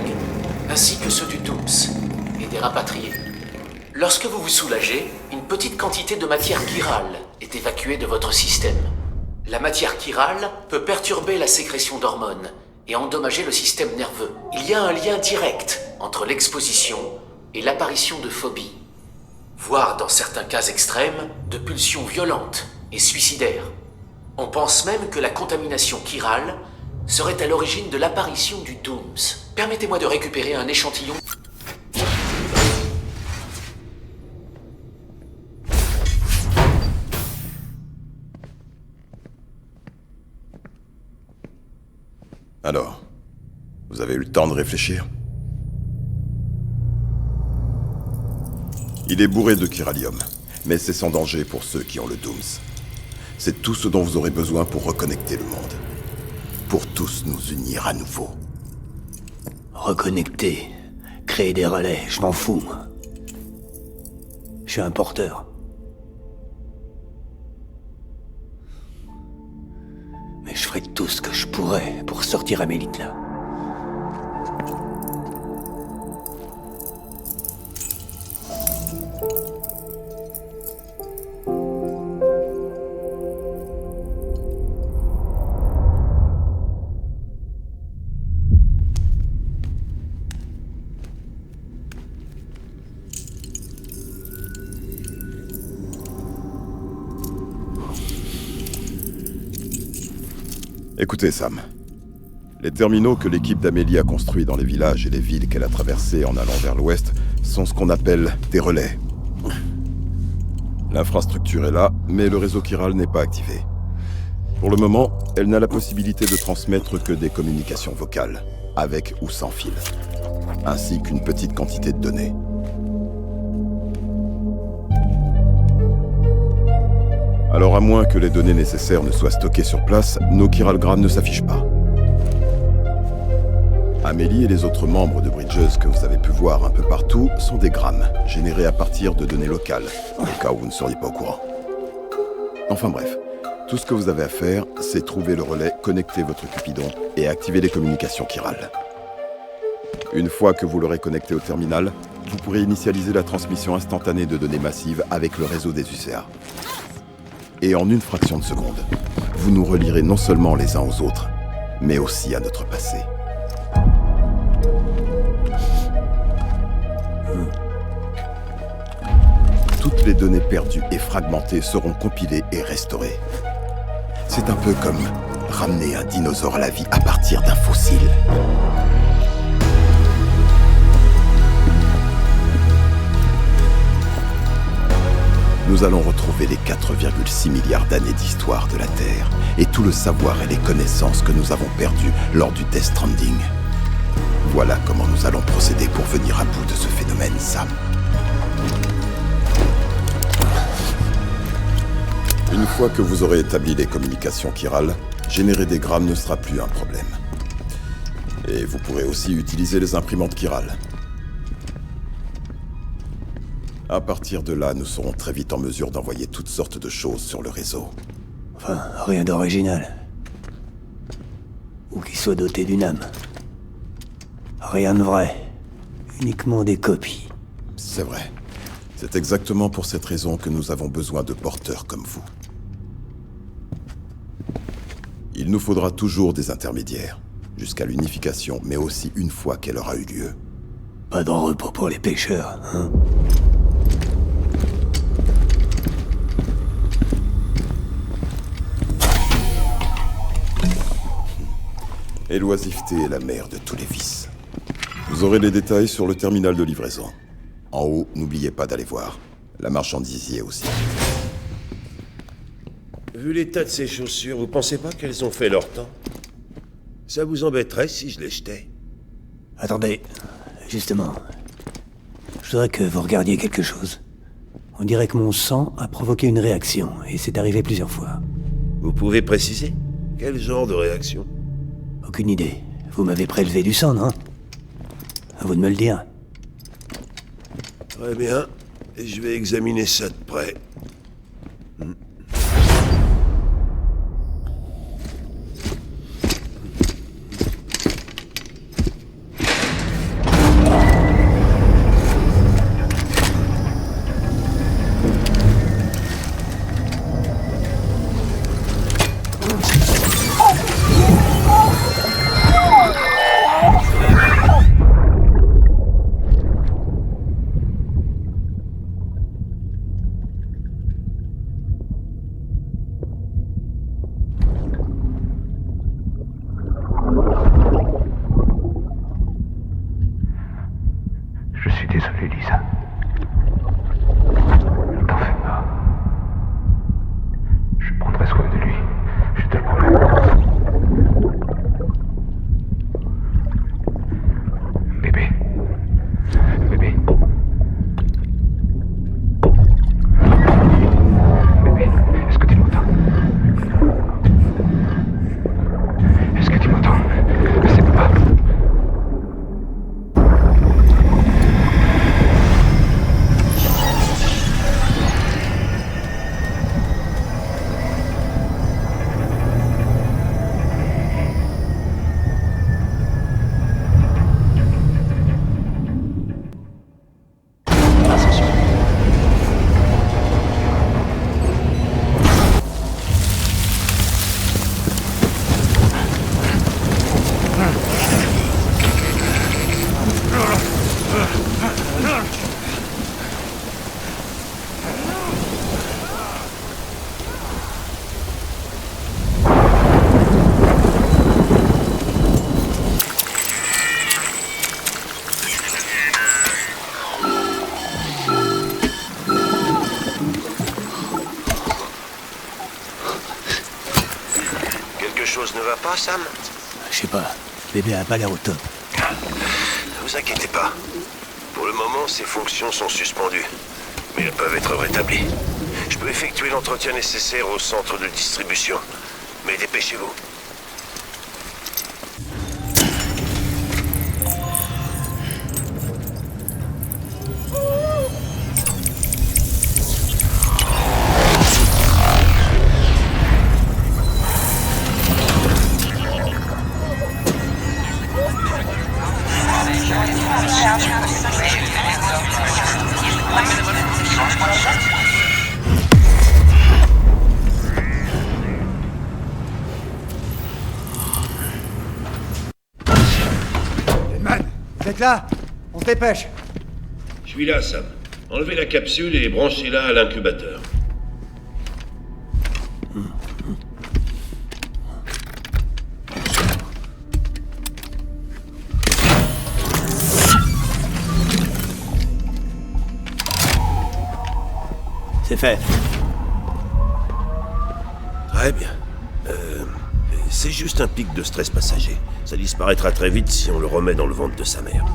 ainsi que ceux du Dooms et des rapatriés. Lorsque vous vous soulagez, une petite quantité de matière chirale est évacuée de votre système. La matière chirale peut perturber la sécrétion d'hormones et endommager le système nerveux. Il y a un lien direct entre l'exposition et l'apparition de phobies, voire dans certains cas extrêmes, de pulsions violentes et suicidaires. On pense même que la contamination chirale serait à l'origine de l'apparition du Dooms. Permettez-moi de récupérer un échantillon. Alors, vous avez eu le temps de réfléchir? Il est bourré de chiralium, mais c'est sans danger pour ceux qui ont le Dooms. C'est tout ce dont vous aurez besoin pour reconnecter le monde. Pour tous nous unir à nouveau. Reconnecter, créer des relais, je m'en fous, moi. Je suis un porteur. Mais je ferai tout ce que je pourrais pour sortir Amélie de là. Écoutez, Sam. Les terminaux que l'équipe d'Amélie a construits dans les villages et les villes qu'elle a traversés en allant vers l'ouest sont ce qu'on appelle des relais. L'infrastructure est là, mais le réseau chiral n'est pas activé. Pour le moment, elle n'a la possibilité de transmettre que des communications vocales, avec ou sans fil, ainsi qu'une petite quantité de données. Alors à moins que les données nécessaires ne soient stockées sur place, nos chiralgrammes ne s'affichent pas. Amélie et les autres membres de Bridges que vous avez pu voir un peu partout sont des grammes, générés à partir de données locales, au cas où vous ne seriez pas au courant. Enfin bref, tout ce que vous avez à faire, c'est trouver le relais, connecter votre Cupidon et activer les communications chirales. Une fois que vous l'aurez connecté au terminal, vous pourrez initialiser la transmission instantanée de données massives avec le réseau des UCA. Et en une fraction de seconde, vous nous relierez non seulement les uns aux autres, mais aussi à notre passé. Toutes les données perdues et fragmentées seront compilées et restaurées. C'est un peu comme ramener un dinosaure à la vie à partir d'un fossile. Nous allons retrouver les 4,6 milliards d'années d'histoire de la Terre et tout le savoir et les connaissances que nous avons perdus lors du Death Stranding. Voilà comment nous allons procéder pour venir à bout de ce phénomène, Sam. Une fois que vous aurez établi les communications chirales, générer des grammes ne sera plus un problème. Et vous pourrez aussi utiliser les imprimantes chirales. À partir de là, nous serons très vite en mesure d'envoyer toutes sortes de choses sur le réseau. Enfin, rien d'original. Ou qui soit doté d'une âme. Rien de vrai. Uniquement des copies. C'est vrai. C'est exactement pour cette raison que nous avons besoin de porteurs comme vous. Il nous faudra toujours des intermédiaires, jusqu'à l'unification, mais aussi une fois qu'elle aura eu lieu. Pas de repos pour les pêcheurs, hein? Et l'oisiveté est la mère de tous les vices. Vous aurez les détails sur le terminal de livraison. En haut, n'oubliez pas d'aller voir. La marchandise y est aussi. Vu l'état de ces chaussures, vous pensez pas qu'elles ont fait leur temps? Ça vous embêterait si je les jetais? Attendez, justement. Je voudrais que vous regardiez quelque chose. On dirait que mon sang a provoqué une réaction, et c'est arrivé plusieurs fois. Vous pouvez préciser? Quel genre de réaction? Aucune idée. Vous m'avez prélevé du sang, non? À vous de me le dire. Très bien. Je vais examiner ça de près. Je suis désolé, Lisa. Ne t'en fais pas. Je prendrai soin de lui. Je te le promets. Bébé. Bébé. Bébé, est-ce que tu m'entends? Est-ce que tu m'entends? C'est pas... Quelque chose ne va pas, Sam? Je sais pas. Bébé a pas l'air au top. Ne vous inquiétez pas. Pour le moment, ses fonctions sont suspendues. Mais elles peuvent être rétablies. Je peux effectuer l'entretien nécessaire au centre de distribution. Mais dépêchez-vous. Man, vous êtes là? On se dépêche. Je suis là, Sam. Enlevez la capsule et branchez-la à l'incubateur. C'est fait. Très bien. C'est juste un pic de stress passager. Ça disparaîtra très vite si on le remet dans le ventre de sa mère.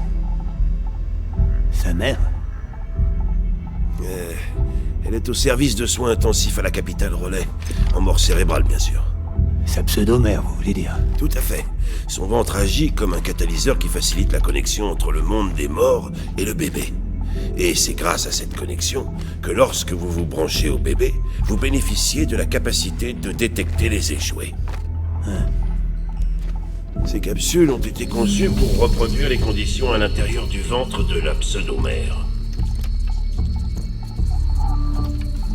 Sa mère? Elle est au service de soins intensifs à la capitale Relais. En mort cérébrale, bien sûr. Sa pseudo-mère, vous voulez dire? Tout à fait. Son ventre agit comme un catalyseur qui facilite la connexion entre le monde des morts et le bébé. Et c'est grâce à cette connexion que lorsque vous vous branchez au bébé, vous bénéficiez de la capacité de détecter les échoués. Ces capsules ont été conçues pour reproduire les conditions à l'intérieur du ventre de la pseudomère.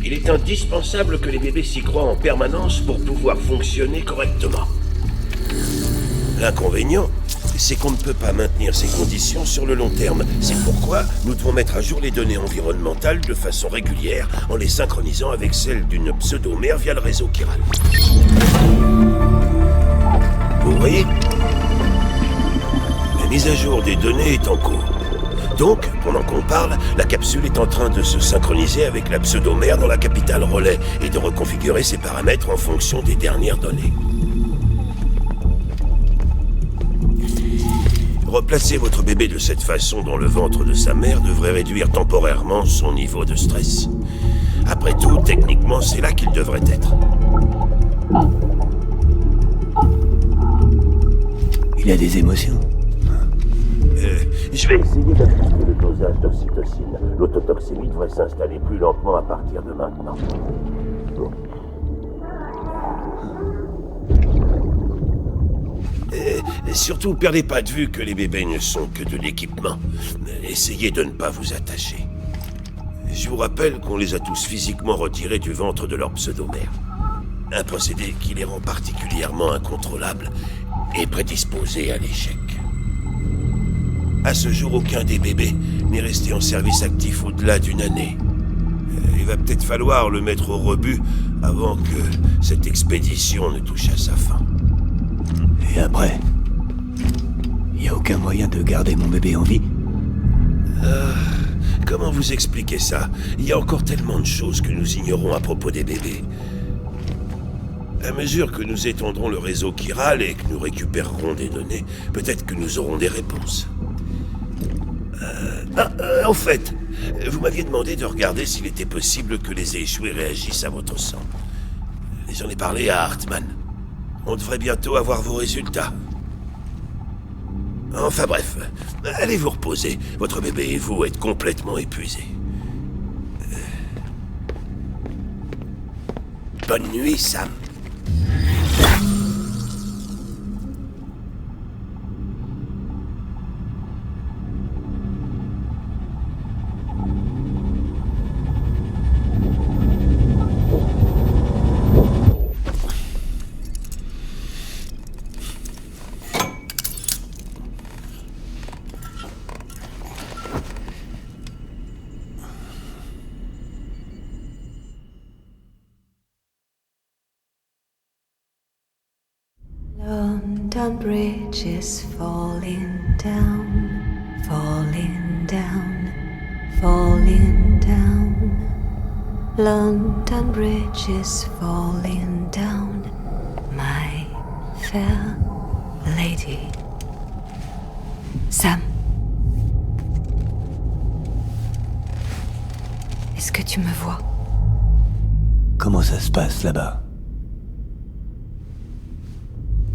Il est indispensable que les bébés s'y croient en permanence pour pouvoir fonctionner correctement. L'inconvénient, c'est qu'on ne peut pas maintenir ces conditions sur le long terme. C'est pourquoi nous devons mettre à jour les données environnementales de façon régulière, en les synchronisant avec celles d'une pseudomère via le réseau chiral. Vous voyez? La mise à jour des données est en cours. Donc, pendant qu'on parle, la capsule est en train de se synchroniser avec la pseudo-mère dans la capitale Relais et de reconfigurer ses paramètres en fonction des dernières données. Replacer votre bébé de cette façon dans le ventre de sa mère devrait réduire temporairement son niveau de stress. Après tout, techniquement, c'est là qu'il devrait être. Il a des émotions. Je vais essayer d'ajuster le dosage d'oxytocine. L'autotoxémie devrait s'installer plus lentement à partir de maintenant. Et surtout, perdez pas de vue que les bébés ne sont que de l'équipement. Essayez de ne pas vous attacher. Je vous rappelle qu'on les a tous physiquement retirés du ventre de leur pseudo-mère. Un procédé qui les rend particulièrement incontrôlables et prédisposés à l'échec. À ce jour, aucun des bébés n'est resté en service actif au-delà d'une année. Il va peut-être falloir le mettre au rebut avant que cette expédition ne touche à sa fin. Et après, il n'y a aucun moyen de garder mon bébé en vie? Comment vous expliquer ça? Il y a encore tellement de choses que nous ignorons à propos des bébés. À mesure que nous étendrons le réseau chiral et que nous récupérerons des données, peut-être que nous aurons des réponses. En fait, vous m'aviez demandé de regarder s'il était possible que les échoués réagissent à votre sang. J'en ai parlé à Hartman. On devrait bientôt avoir vos résultats. Enfin bref, allez vous reposer. Votre bébé et vous êtes complètement épuisés. Bonne nuit, Sam. London Bridge is falling down, falling down, falling down. London Bridge is falling down, my fair lady. Sam. Est-ce que tu me vois? Comment ça se passe là-bas?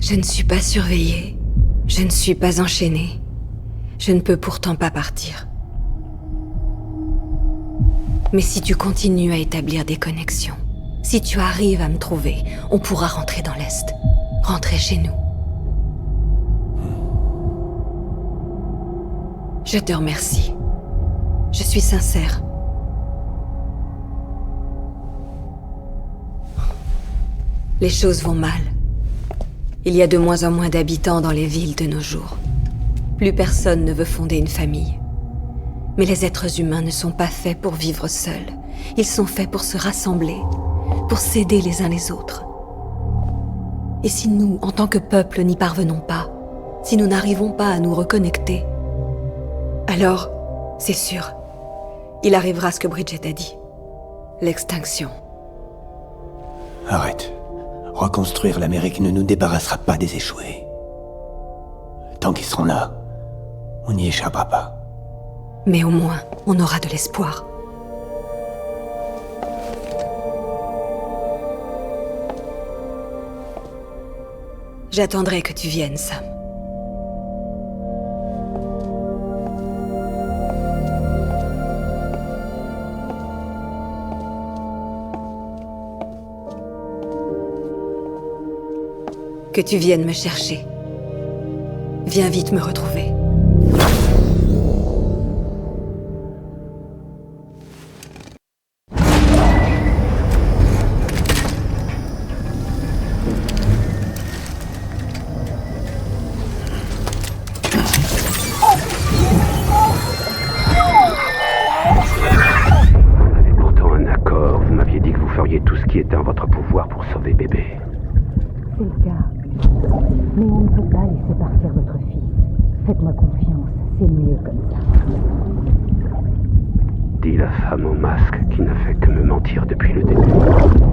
Je ne suis pas surveillée. Je ne suis pas enchaînée. Je ne peux pourtant pas partir. Mais si tu continues à établir des connexions, si tu arrives à me trouver, on pourra rentrer dans l'Est. Rentrer chez nous. Je te remercie. Je suis sincère. Les choses vont mal. Il y a de moins en moins d'habitants dans les villes de nos jours. Plus personne ne veut fonder une famille. Mais les êtres humains ne sont pas faits pour vivre seuls. Ils sont faits pour se rassembler, pour s'aider les uns les autres. Et si nous, en tant que peuple, n'y parvenons pas, si nous n'arrivons pas à nous reconnecter, alors, c'est sûr, il arrivera ce que Bridget a dit. L'extinction. Arrête. Reconstruire l'Amérique ne nous débarrassera pas des échoués. Tant qu'ils seront là, on n'y échappera pas. Mais au moins, on aura de l'espoir. J'attendrai que tu viennes, Sam. Que tu viennes me chercher. Viens vite me retrouver. Pourtant un accord, vous m'aviez dit que vous feriez tout ce qui était en votre pouvoir pour sauver bébé. C'est le cas. Mais on ne peut pas laisser partir votre fils. Faites-moi confiance, C'est mieux comme ça. Dis la femme au masque qui n'a fait que me mentir depuis le début.